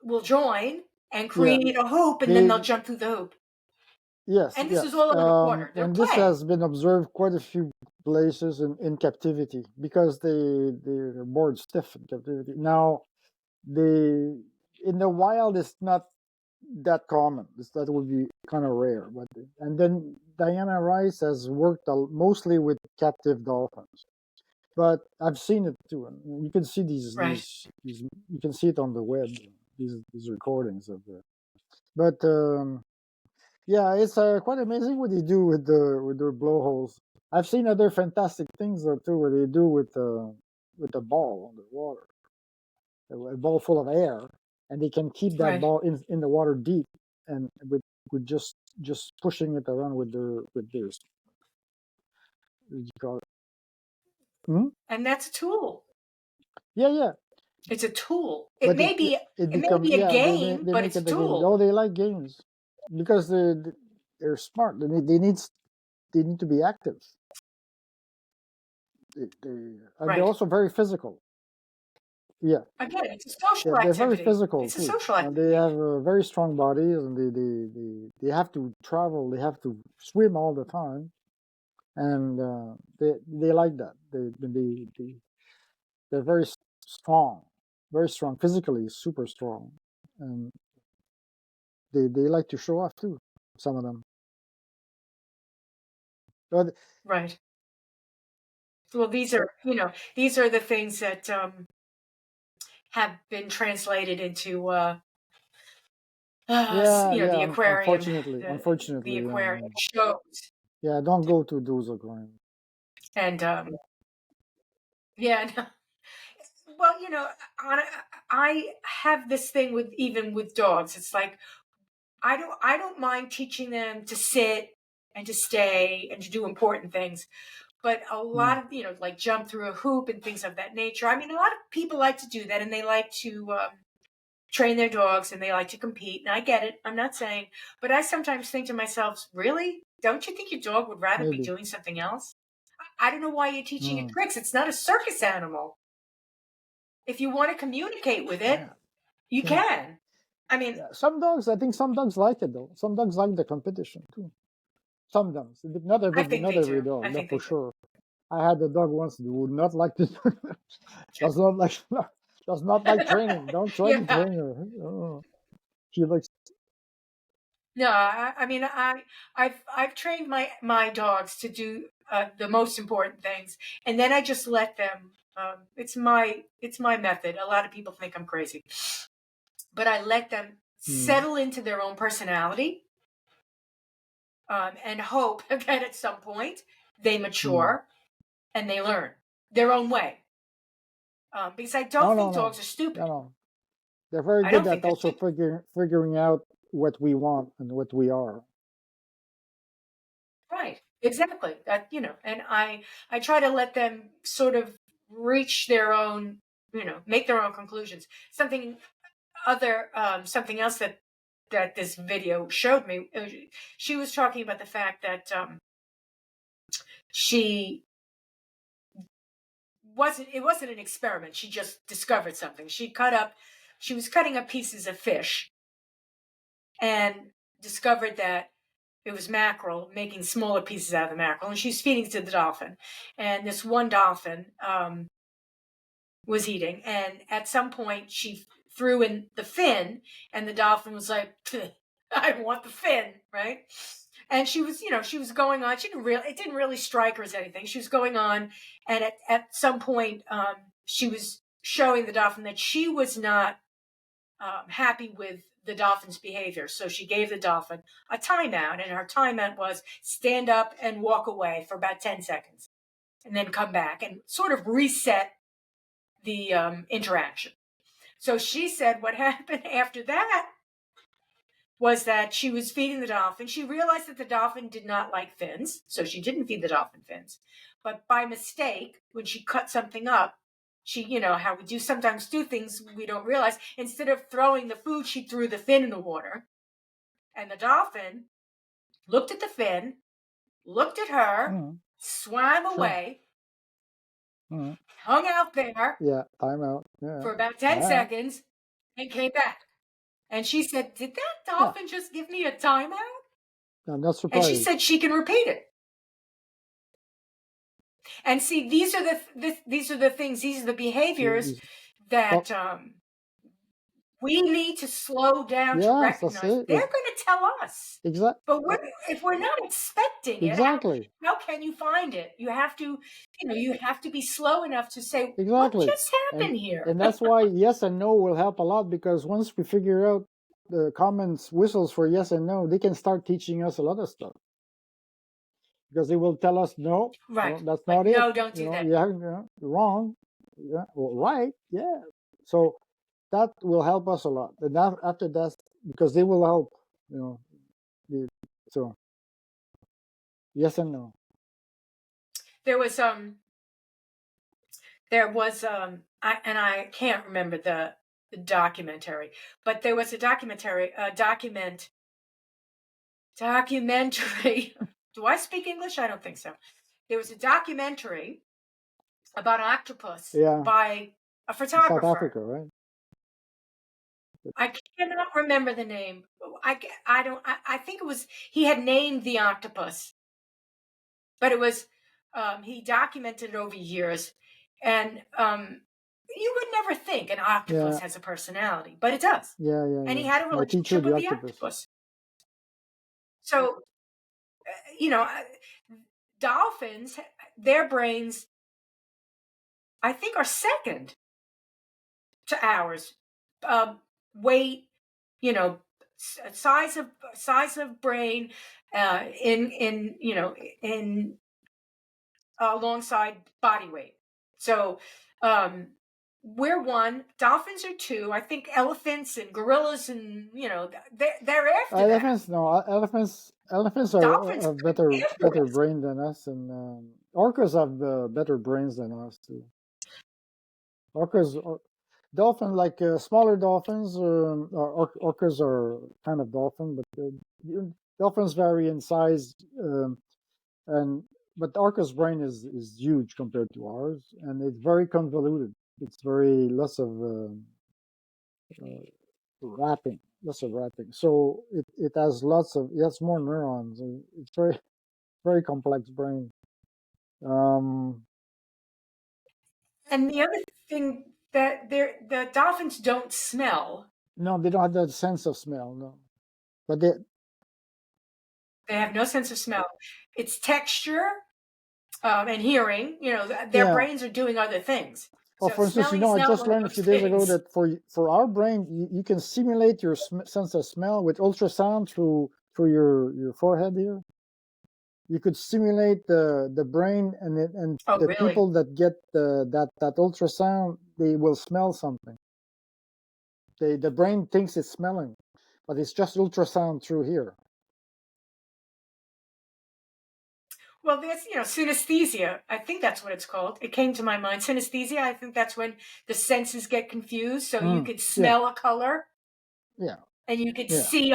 will join and create a hoop, and then they'll jump through the hoop. Yes, and this is all underwater. And this has been observed quite a few places in captivity, because they're bored stiff in captivity. Now, in the wild, it's not that common. That would be kind of rare. But and then Diana Rice has worked mostly with captive dolphins, but I've seen it too. And you can see these you can see it on the web. These recordings of the, but. Yeah, it's quite amazing what they do with their blowholes. I've seen other fantastic things too, what they do with the ball on the water, a ball full of air, and they can keep that ball in the water deep, and with just pushing it around with their what do you call it? Hmm? And that's a tool. Yeah. It's a tool. It may be a game, but it's a tool. Oh, they like games because they're smart. They need to be active. They're also very physical. Yeah. Again, it's a social activity. They're very physical it's too. A social activity. They have very strong bodies, and they have to travel. They have to swim all the time, and they like that. They're very strong physically, super strong, and they like to show off too. Some of them. But, right. Well, these are the things that have been translated into the aquarium. Unfortunately, the aquarium shows. Yeah, don't go to those aquariums. And yeah, no. Well, I have this thing even with dogs. It's like I don't mind teaching them to sit and to stay and to do important things. But a lot of, like jump through a hoop and things of that nature. I mean, a lot of people like to do that, and they like to train their dogs, and they like to compete. And I get it. I'm not saying. But I sometimes think to myself, really? Don't you think your dog would rather be doing something else? I don't know why you're teaching it tricks. It's not a circus animal. If you want to communicate with it, you can. I mean, I think some dogs like it, though. Some dogs like the competition too. Some dogs, not every dog, that's for sure. I had a dog once who would not like to. does not like training. Don't try to train her. She likes. No, I mean, I've trained my dogs to do the most important things, and then I just let them. It's my method. A lot of people think I'm crazy, but I let them Mm, settle into their own personality, and hope that at some point they mm. mature and they learn their own way. Because I No, don't no, think no, dogs are no, stupid. no. They're very I good don't at think they're also stupid. figuring out what we want and what we are. Right. Exactly. That, and I try to let them sort of reach their own, make their own conclusions. Something else that this video showed me. She was talking about the fact that she it wasn't an experiment. She just discovered something. She was cutting up pieces of fish and discovered that it was mackerel, making smaller pieces out of the mackerel, and she's feeding to the dolphin. And this one dolphin was eating, and at some point she threw in the fin, and the dolphin was like, "I want the fin," right? And she was going on. She didn't really, it didn't really strike her as anything. She was going on, and at some point, she was showing the dolphin that she was not happy with the dolphin's behavior. So she gave the dolphin a timeout, and her timeout was stand up and walk away for about 10 seconds and then come back and sort of reset the interaction. So she said what happened after that was that she was feeding the dolphin. She realized that the dolphin did not like fins, so she didn't feed the dolphin fins. But by mistake, when she cut something up, she, how we sometimes do things we don't realize. Instead of throwing the food, she threw the fin in the water. And the dolphin looked at the fin, looked at her, Mm, swam sure. away, Mm, hung out there yeah, time out. Yeah, for about 10 yeah, seconds, and came back. And she said, "Did that yeah. dolphin just give me a timeout?" I'm not And she surprised. said she can repeat it. And see, these are the things, these are the behaviors Is- that Well, we need to slow down to yes, that's recognize. it. They're going to tell us, but Uh, if we're not expecting it, exactly, how can you find it? You have to be slow enough to say, what exactly. just And happened here? and that's why yes and no will help a lot, because once we figure out the common whistles for yes and no, they can start teaching us a lot of stuff, because they will tell us no, Right. no, that's Like, not it. no, don't do that. Yeah, you're wrong. Yeah, well, right. Yeah. So that will help us a lot. And after that, because they will help. You know. the- So yes and no. There was I can't remember the documentary, but there was a documentary. Do I speak English? I don't think so. There was a documentary about an octopus Yeah, by a South photographer. Africa, right? I cannot remember the name. I don't. I think it was he had named the octopus, but it was he documented it over years, and you would never think an octopus Yeah, has a personality, but it does. yeah, yeah, And he yeah. had a My teacher, relationship the with the octopus. octopus. So you know, dolphins, their brains, I think, are second to ours. Weight, you know, size of brain, in in alongside body weight. So um, we're one. Dolphins are two. I think elephants and gorillas and they're after that. Elephants, no. Elephants Dolphins are are after better us. brain than us, and orcas have better brains than us too. Orcas, dolphin, like smaller dolphins, orcas are kind of dolphin, but dolphins vary in size, and but orca's brain is huge compared to ours, and it's very convoluted. It's very uh, less of wrapping. So it has it has more neurons. And it's very complex brain. Um, And the other thing that the dolphins don't smell. no, they don't have that sense of smell. No, but They have no sense of smell. It's texture and hearing. Their Yeah. brains are doing other things. Well, So for instance, smelling is I not just one of learned a those few days ago things. that for our brain, you can simulate your sense of smell with ultrasound through your forehead here. You could simulate the brain, and Oh, the really? people that get that ultrasound, they will smell something. The brain thinks it's smelling, but it's just ultrasound through here. Well, there's, synesthesia. I think that's what it's called. It came to my mind. Synesthesia, I think that's when the senses get confused. So you could Yeah, smell a color yeah, and you could yeah. see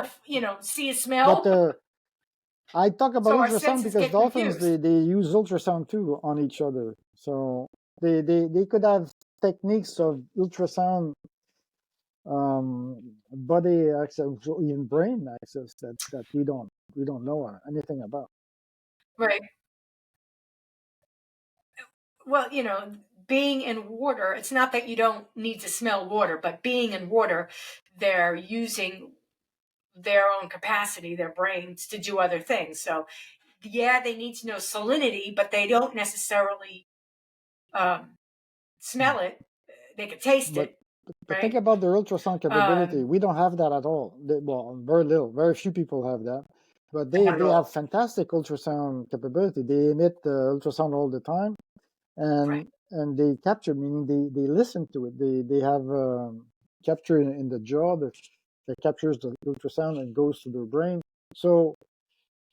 see a But smell. I talk about So our ultrasound senses because get dolphins confused. they use ultrasound too on each other. So they could have techniques of ultrasound, body access, even brain access that we don't know anything about. Right. Well, being in water, it's not that you don't need to smell water, but being in water, they're using their own capacity, their brains, to do other things. So, yeah, they need to know salinity, but they don't necessarily um, smell it. They can taste But it, but think right? about their ultrasound capability. Um, We don't have that at all. Well, very little. Very few people have that. But they not at they have all. fantastic ultrasound capability. They emit ultrasound all the time, Right. and they capture, meaning they listen to it. They have capture in the jaw that captures the ultrasound and goes to their brain. So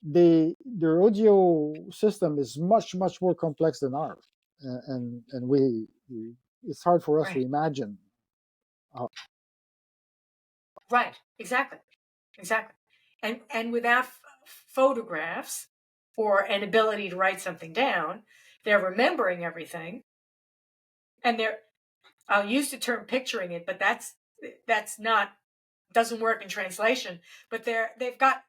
their audio system is much more complex than ours, and we it's hard for us to Right. imagine. Right. Exactly. Exactly. And without photographs or an ability to write something down, they're remembering everything, and I'll use the term picturing it, but that's not doesn't work in translation. But they've got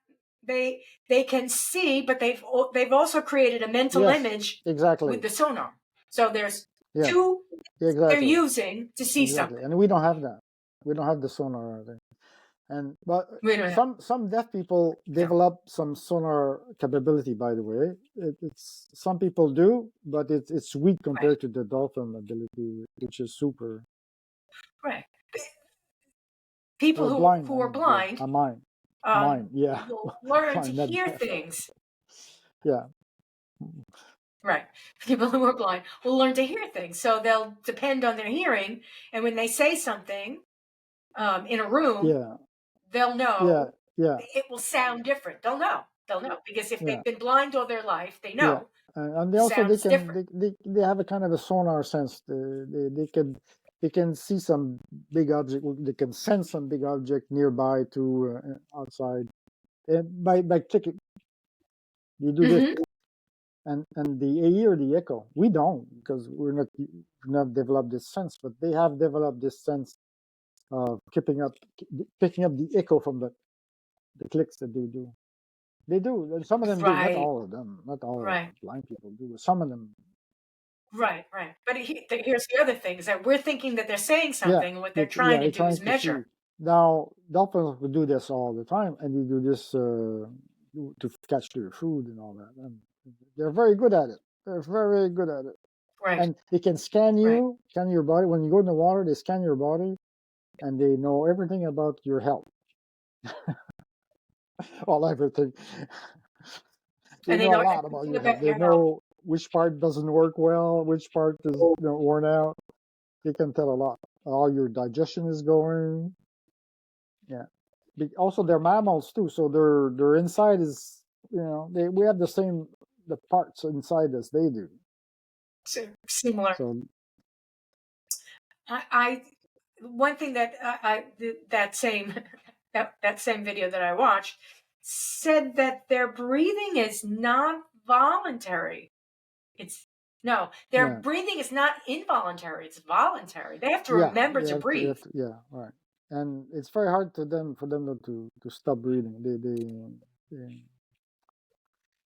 they can see, but they've also created a mental Yes, image with exactly. the sonar. So there's Yeah, two they're exactly, using to see exactly. something. And we don't have that. We don't have the sonar thing. And but We don't have some deaf people no. develop some sonar capability. By the way, it's some people do, but it's weak Right. compared to the dolphin ability, which is super. Right. People Or who blind, who I are mean, yeah, blind mine, yeah, will learn to blind, not hear deaf. things. Yeah, Right. People who are blind will learn to hear things. So they'll depend on their hearing. And when they say something in a room, yeah, they'll yeah, know yeah, it will sound different. They'll know. They'll know. Because if yeah, they've been blind all their life, they yeah. know And they it also they sounds can different. they have a kind of a sonar sense. They can see some big object. They can sense some big object nearby to outside. And by clicking, you do this, Mm-hmm. and the ear, the echo. We don't because we're not developed this sense, but they have developed this sense of picking up the echo from the clicks that they do. They do, and some of them do. Not Right. all of them. Not all Right. blind people do, but some of them. Right. Right. But here's the other thing is that we're thinking that they're saying Yeah, something. And what they're trying to they're do trying is to see. measure. Now, dolphins will do this all the time, and they do this to catch their food and all that. And they're very good at it. They're very good at it. Right. And they can scan Right. your body. When you go in the water, they scan your body, and they know everything about your health. Well, everything. They And they know a know lot about everything your health. about They your health. know which part doesn't work well, which part is worn out. They can tell a lot. How your digestion is going. Yeah. Also, they're mammals too, so their inside is we have the same the parts inside as they do. Similar. So I one thing that that same that same video that I watched said that their breathing is not voluntary. It's no, their yeah, breathing is not involuntary. It's voluntary. They have to yeah, remember to you breathe. have to, yeah, right. And it's very hard for them to stop breathing. They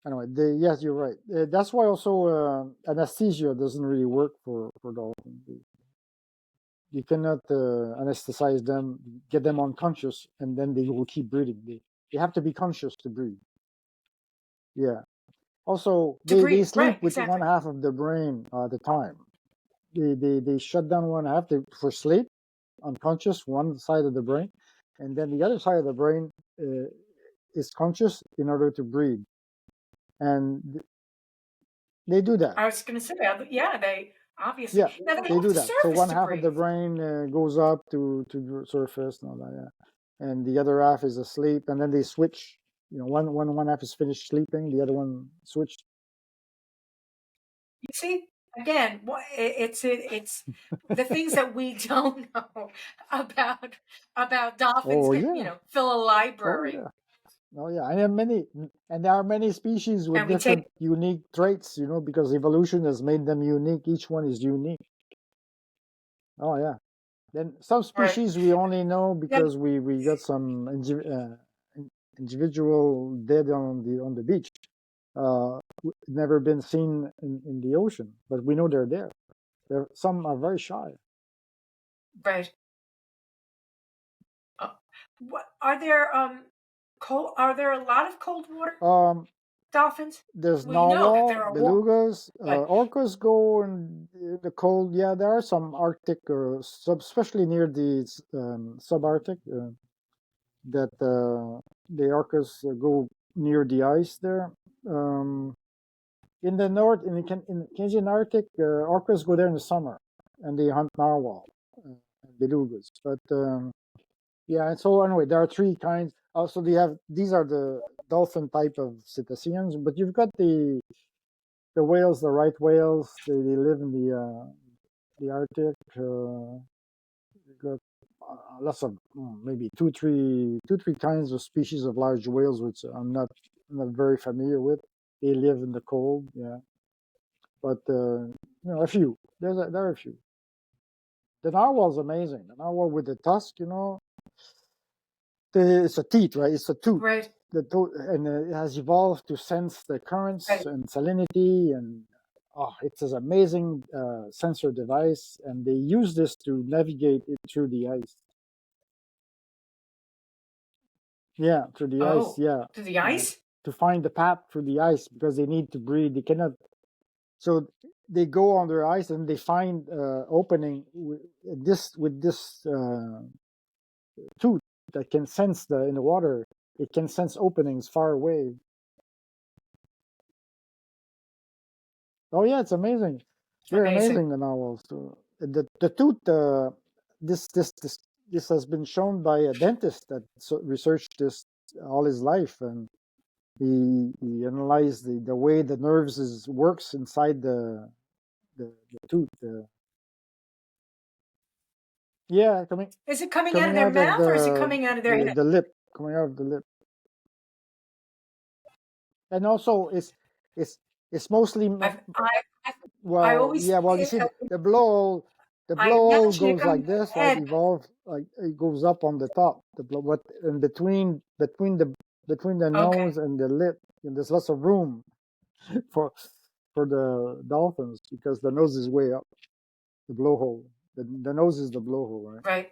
anyway. Yes, you're right. That's why also anesthesia doesn't really work for dolphins. You cannot anesthetize them, get them unconscious, and then they will keep breathing. They have to be conscious to breathe. Yeah. Also, to they breathe. sleep Right, with one exactly. half of the brain at a time. They shut down one half for sleep, unconscious, one side of the brain, and then the other side of the brain is conscious in order to breathe. And they do that. I was going to say, yeah, they obviously. Yeah, Now they go they off do the that. So surface one to half of the breathe. brain goes up to the surface and all that, yeah. And the other half is asleep, and then they switch. You know, one half is finished sleeping, the other one switched. You see, again, it's the things that we don't know about dolphins Oh can yeah, fill a oh library, yeah, oh yeah. And there are many species with and we take different unique traits. You know, because evolution has made them unique. Each one is unique. Oh yeah. Then some right. species we only know Then because we got some individual dead on the beach. Never been seen in the ocean, but we know they're there. Some are very shy. right. Uh, what are there? Cold? Are there a lot of cold water Um, dolphins? there's We know that narwhal, there are warm, belugas, but orcas go in the cold. Yeah, there are some Arctic, especially near the subarctic, that the orcas go near the ice there. Um, in the north, in the Canadian Arctic, orcas go there in the summer, and they hunt narwhal and belugas. But yeah, and so anyway, there are three kinds. Also, these are the dolphin type of cetaceans, but you've got the whales, the right whales. They live in the Arctic. You've got lots of maybe two, three kinds of species of large whales, which I'm not very familiar with. They live in the cold, yeah, but a few. There are a few. The narwhal's amazing. The narwhal with the tusk, it's a teeth, right? It's a tooth. right, And it has evolved to sense the currents right. and salinity, and it's an amazing sensor device, and they use this to navigate it through the ice. Yeah, through the ice. Oh, Yeah, to the yeah, ice. to find the path through the ice because they need to breathe. They cannot. So they go under ice and they find opening with this tooth that can sense in the water. It can sense openings far away. Oh yeah, it's amazing. They're Amazing. amazing, the narwhals. So the tooth. This has been shown by a dentist that researched this all his life, and he analyzed the way the nerves works inside the tooth. Yeah, Is it coming out of coming their out of mouth or is it coming out of their head? the lip, coming out of the lip, and also it's mostly I've, I, I well, always, yeah. Well, you see, the I blowhole imagine it goes coming like out of this, the right? head. Evolved like it goes up on the top. What in between the Okay, nose and the lip, there's lots of room for the dolphins because the nose is way up. The blowhole. The nose is the blowhole, right? right.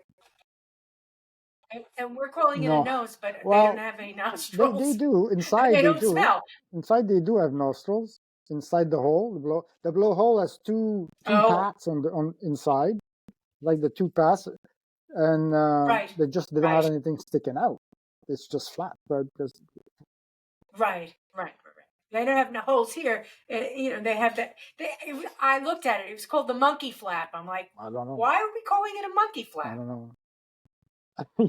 And we're calling it a No, nose, but they don't well, have any they nostrils. do And inside. they They don't do smell. inside. They do have nostrils inside the hole. The blowhole has two Oh, paths on inside, like the two paths, and right, they don't have right, anything sticking out. It's just flat, but because right. They don't have no holes here. They have that. I looked at it. It was called the monkey flap. I'm like, I don't know. why are we calling it a monkey I flap? don't know.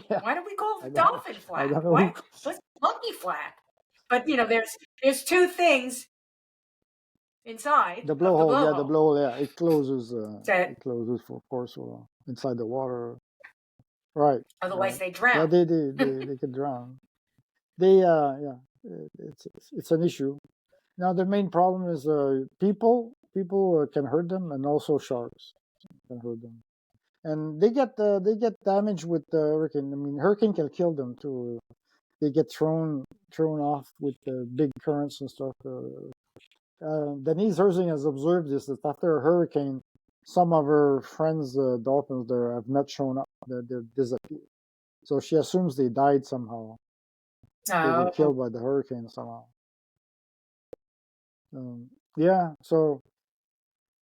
Yeah, Why don't we call I it a don't know. dolphin I flap? don't know. Why? What's monkey flap? But there's two things inside The of the blowhole, yeah, the blowhole. blowhole, yeah, it closes. That It closes, of course, inside the water. Right, otherwise right. they Yeah, drown. they could drown. They, yeah, it's an issue. Now the main problem is people. People can hurt them, and also sharks can hurt them. And they get damaged with the hurricane. I mean, hurricane can kill them too. They get thrown off with the big currents and stuff. Denise Herzing has observed this that after a hurricane, some of her friends, dolphins, there have not shown up. They've disappeared. So she assumes they died somehow. They were Oh, killed by the hurricane somehow. Yeah. So,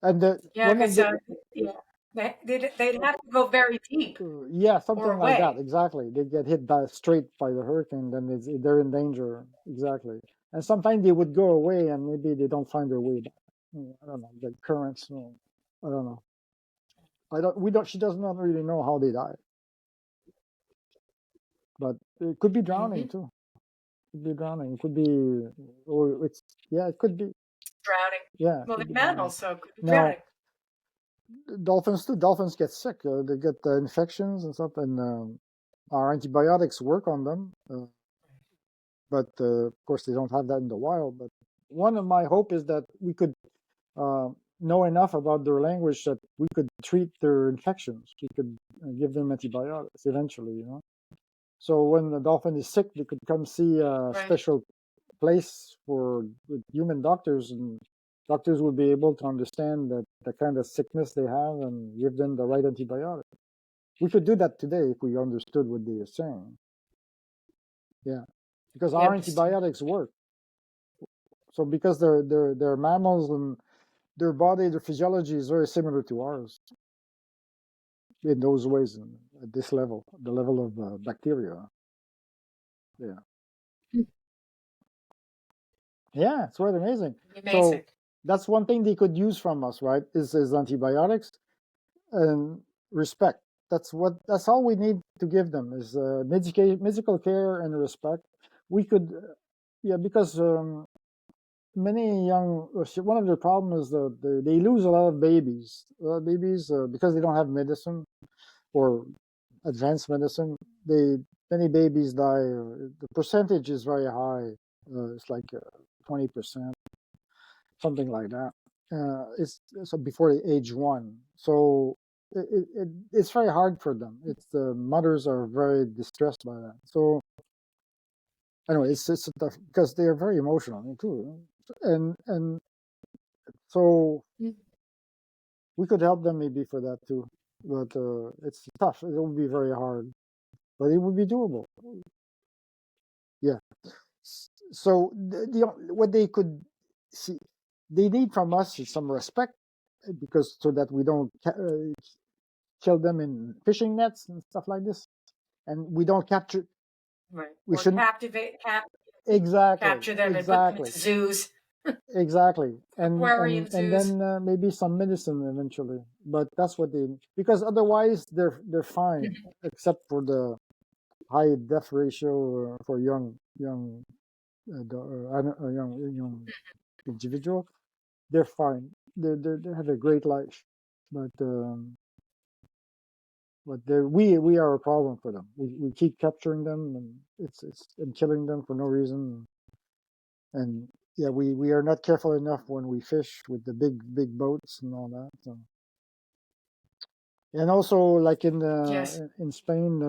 and Yeah, one of because the yeah, they'd have to go very deep yeah, or something like that. away. Exactly. They get hit straight by the hurricane, then they're in danger. Exactly. And sometimes they would go away, and maybe they don't find their way back. I don't know. The currents. I don't know. I don't. We don't. She does not really know how they die, but it could be drowning Hmm. too. It could be drowning. It could be, or it's yeah. It could be Drowning. yeah. It Well, could be they're drowning. mammals, so it could be Now drowning. dolphins too. Dolphins get sick. They get infections and stuff, and our antibiotics work on them. But of course they don't have that in the wild. But one of my hope is that we could uh, know enough about their language that we could treat their infections. We could give them antibiotics eventually, So when the dolphin is sick, they could come see a Right. special place for with human doctors, and doctors would be able to understand that the kind of sickness they have and give them the right antibiotic. We could do that today if we understood what they are saying. Yeah, because Yeah, our because antibiotics work. So because they're mammals and their body, their physiology is very similar to ours in those ways. At this level, the level of bacteria. Yeah, yeah, it's quite amazing. amazing. So that's one thing they could use from us, right? Is antibiotics and respect. That's all we need to give them is medical care and respect. We could, yeah, because many young one of the problems is that they lose a lot of babies. Because they don't have medicine or advanced medicine. They Many babies die. The percentage is very high. It's like 20%, something like that. It's so before the age one. So it's very hard for them. It's the mothers are very distressed by that. So anyway, it's tough because they are very emotional too, and so Mm. we could help them maybe for that too. But it's tough. It will be very hard, but it would be doable. Yeah. So what they could see, they need from us is some respect because so that we don't kill them in fishing nets and stuff like this, and we don't capture. Right. We Or shouldn't exactly, capture them and put them exactly, into zoos, exactly, aquarium and zoos. then maybe some medicine eventually. But that's what they because otherwise they're fine except for the high death ratio for young young individual. They're fine. They have a great life, but we are a problem for them. We keep capturing them and it's and killing them for no reason. And yeah, we are not careful enough when we fish with the big boats and all that. So. And also, like Yes. in Spain,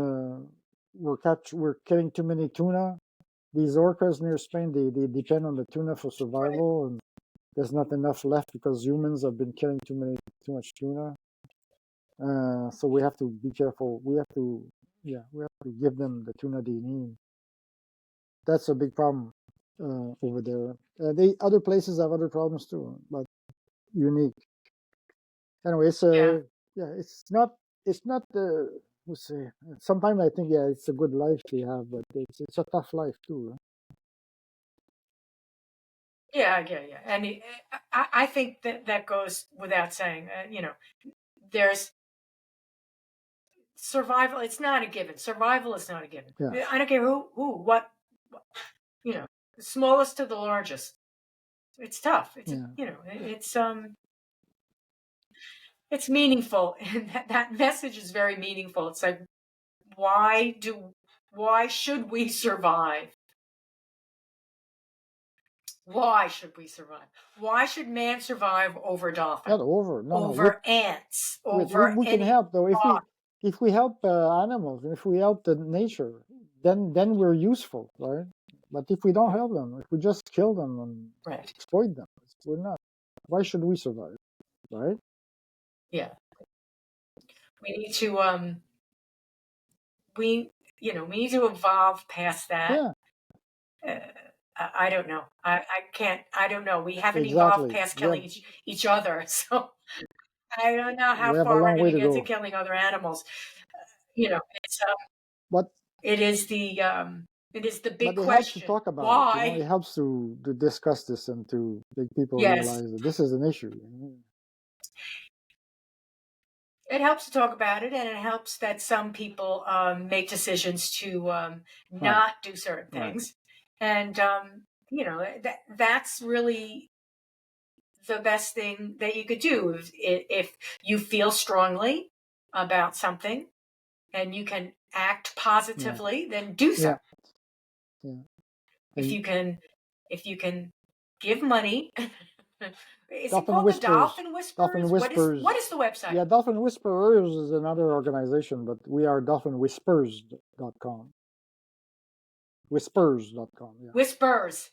we're killing too many tuna. These orcas near Spain, they depend on the tuna for Right. survival, and there's not enough left because humans have been killing too much tuna. So we have to be careful. We have to give them the tuna they need. That's a big problem over there. They other places have other problems too, but unique. Anyway, Yeah. yeah, it's not the let's say. Sometimes I think yeah, it's a good life they have, but it's a tough life too. Yeah. Yeah. Yeah. And I think that goes without saying. There's survival. It's not a given. Survival is not a given. Yes, I don't care what, you know, the smallest to the largest. It's tough. yeah, It's meaningful, and that message is very meaningful. It's like, why do, why should we survive? Why should we survive? Why should man survive over dolphin, not over. No, no. over ants, over We can any help though dog? if we help animals and if we help the nature, then we're useful, right? But if we don't help them, if we just kill them and Right. exploit them, we're not. Why should we survive, right? Yeah. We need to we we need to evolve past that. Yeah, Uh, I don't know. I can't. I don't know. We haven't evolved Exactly. past killing each other, so I don't know how We have a far we're long going way to to get to go. killing other animals. It's But it is the big it helps to question. talk about it. It Why? helps to discuss this and to make people Yes, realize that this is an issue. it helps to talk about it, and it helps that some people make decisions to Right. not do certain Right. things, and that's really the best thing that you could do if you feel strongly about something and you can act Yeah. positively, then do so. Yeah. Yeah. If And you can, if you can give money, is it Dolphin called the Whispers. Dolphin Dolphin Whisperers? What is Whispers. the website? Yeah, Dolphin Whisperers is another organization, but we are dolphinwhispers.com. Whispers.com. Yeah. Whispers.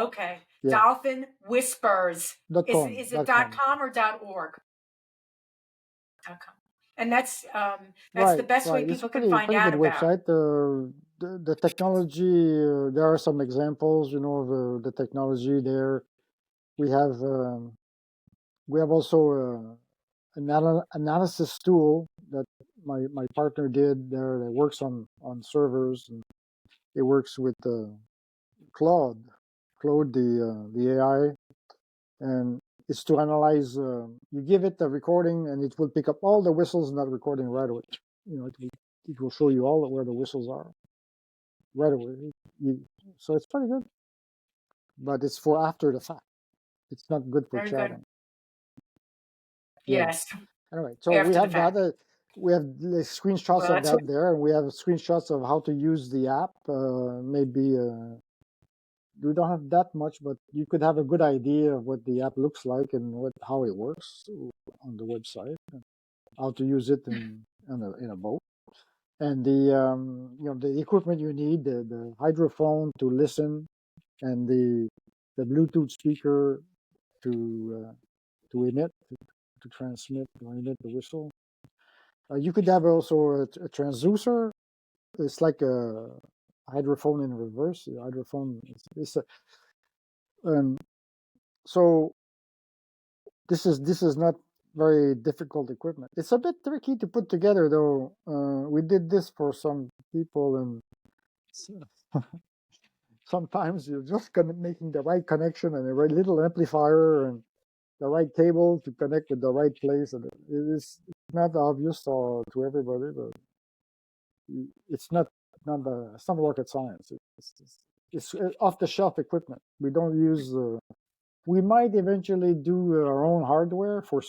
Okay. Yeah. Dolphin Whispers. .com. Is it .com. .com or .org? .com. And that's the Right. best way Right. It's a people can pretty find pretty good out about it. website. The technology. There are some examples. Of the technology there. We have also an analysis tool that my partner did there that works on servers, and it works with Claude, the AI, and it's to analyze. You give it the recording, and it will pick up all the whistles in that recording right away. It will show you all where the whistles are right away. So it's pretty good, but it's for after the fact. It's not good for Very good. chatting. Yeah. Yes. Anyway, so we After the have that. fact. We have the screenshots Well, of that's what, that there, and we have screenshots of how to use the app. Maybe we don't have that much, but you could have a good idea of what the app looks like and how it works on the website, and how to use it in a boat, and the equipment you need, the hydrophone to listen, and the Bluetooth speaker to emit, to transmit, to emit the whistle. You could have also a transducer. It's like a hydrophone in reverse. The hydrophone is so this is not very difficult equipment. It's a bit tricky to put together, though. We did this for some people, and sometimes you're just making the right connection and a right little amplifier and the right cable to connect with the right place. And it's not obvious to everybody, but it's not rocket science. It's off the shelf equipment. We don't use. We might eventually do our own hardware for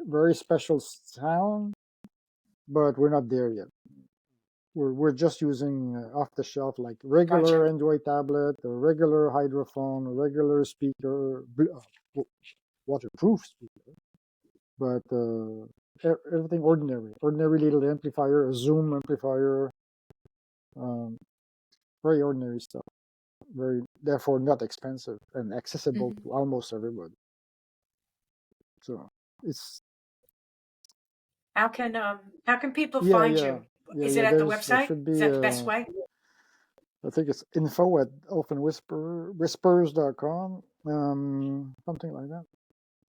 very special sound, but we're not there yet. We're just using off the shelf, like regular gotcha. Android tablet, a regular hydrophone, a regular speaker, waterproof speaker, but everything ordinary little amplifier, a Zoom amplifier, very ordinary stuff. Therefore not expensive and accessible to almost everybody. So it's How can people yeah find yeah you? yeah Is yeah. it at the There website? should Is be that the best way? I think it's info@whispers.com, something like that.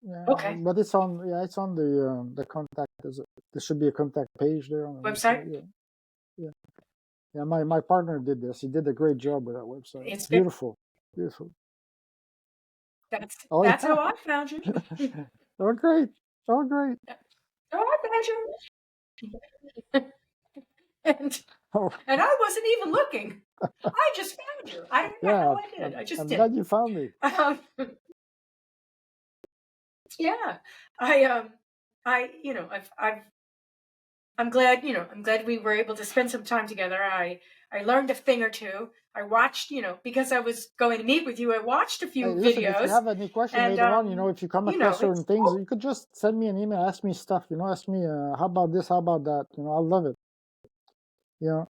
Yeah, Okay. but it's on the contact. There should be a contact page there on the Website? website. Yeah. Yeah, my partner did this. He did a great job with that website. It's been Beautiful. Oh that's yeah. how I found you. Oh great. Oh great. Oh, I found you. and Oh and I wasn't even looking. I just found you. I don't know yeah. how I did. I just I'm did. glad you found me. Yeah. I'm glad, I'm glad we were able to spend some time together. I learned a thing or two. I watched, because I was going to meet with you, I watched a Hey, few listen, if you videos, have any question and later on, if you come across certain it's things, cool. you could just send me an email, ask me stuff, ask me, how about this, how about that, I love it. You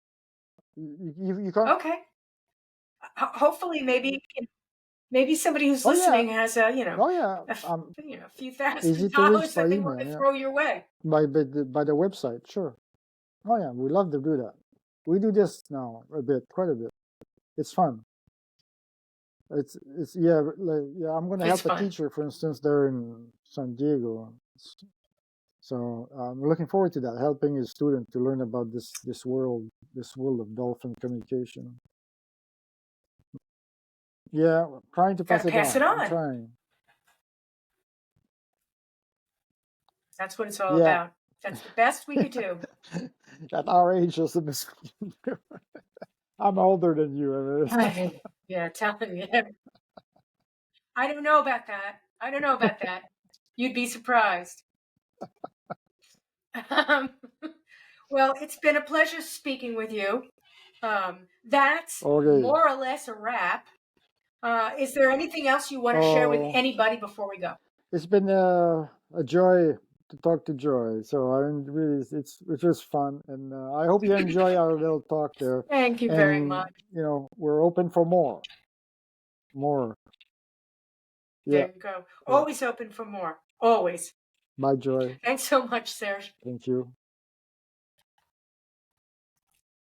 come. Okay. Hopefully, maybe somebody who's Oh yeah, listening has a oh yeah. a few thousand Easy to reach dollars by that they want email, to yeah, throw your way. by the website, sure. Oh yeah, we love to do that. We do this now quite a bit. It's fun. it's yeah, yeah. I'm gonna It's help a fun. teacher, for instance, there in San Diego. So I'm looking forward to that, helping a student to learn about this world of dolphin communication. Yeah, trying to Got to pass it pass it on. I'm on. trying. That's what it's all Yeah, about. That's the best we could do. at our age, also, I'm older than you. I mean, Yeah, telling you. I don't know about that. I don't know about that. You'd be surprised. Um, well, it's been a pleasure speaking with you. That's okay. more or less a wrap. Is there anything else you want to share with Oh, anybody before we go? it's been a joy to talk to Joy. So I really, it was fun, and I hope you enjoy our little talk there. Thank you very And much. we're open for more. Yeah, There you go. yeah. Always open for more. Always. Bye, Joy. Thanks so much, Serge. Thank you.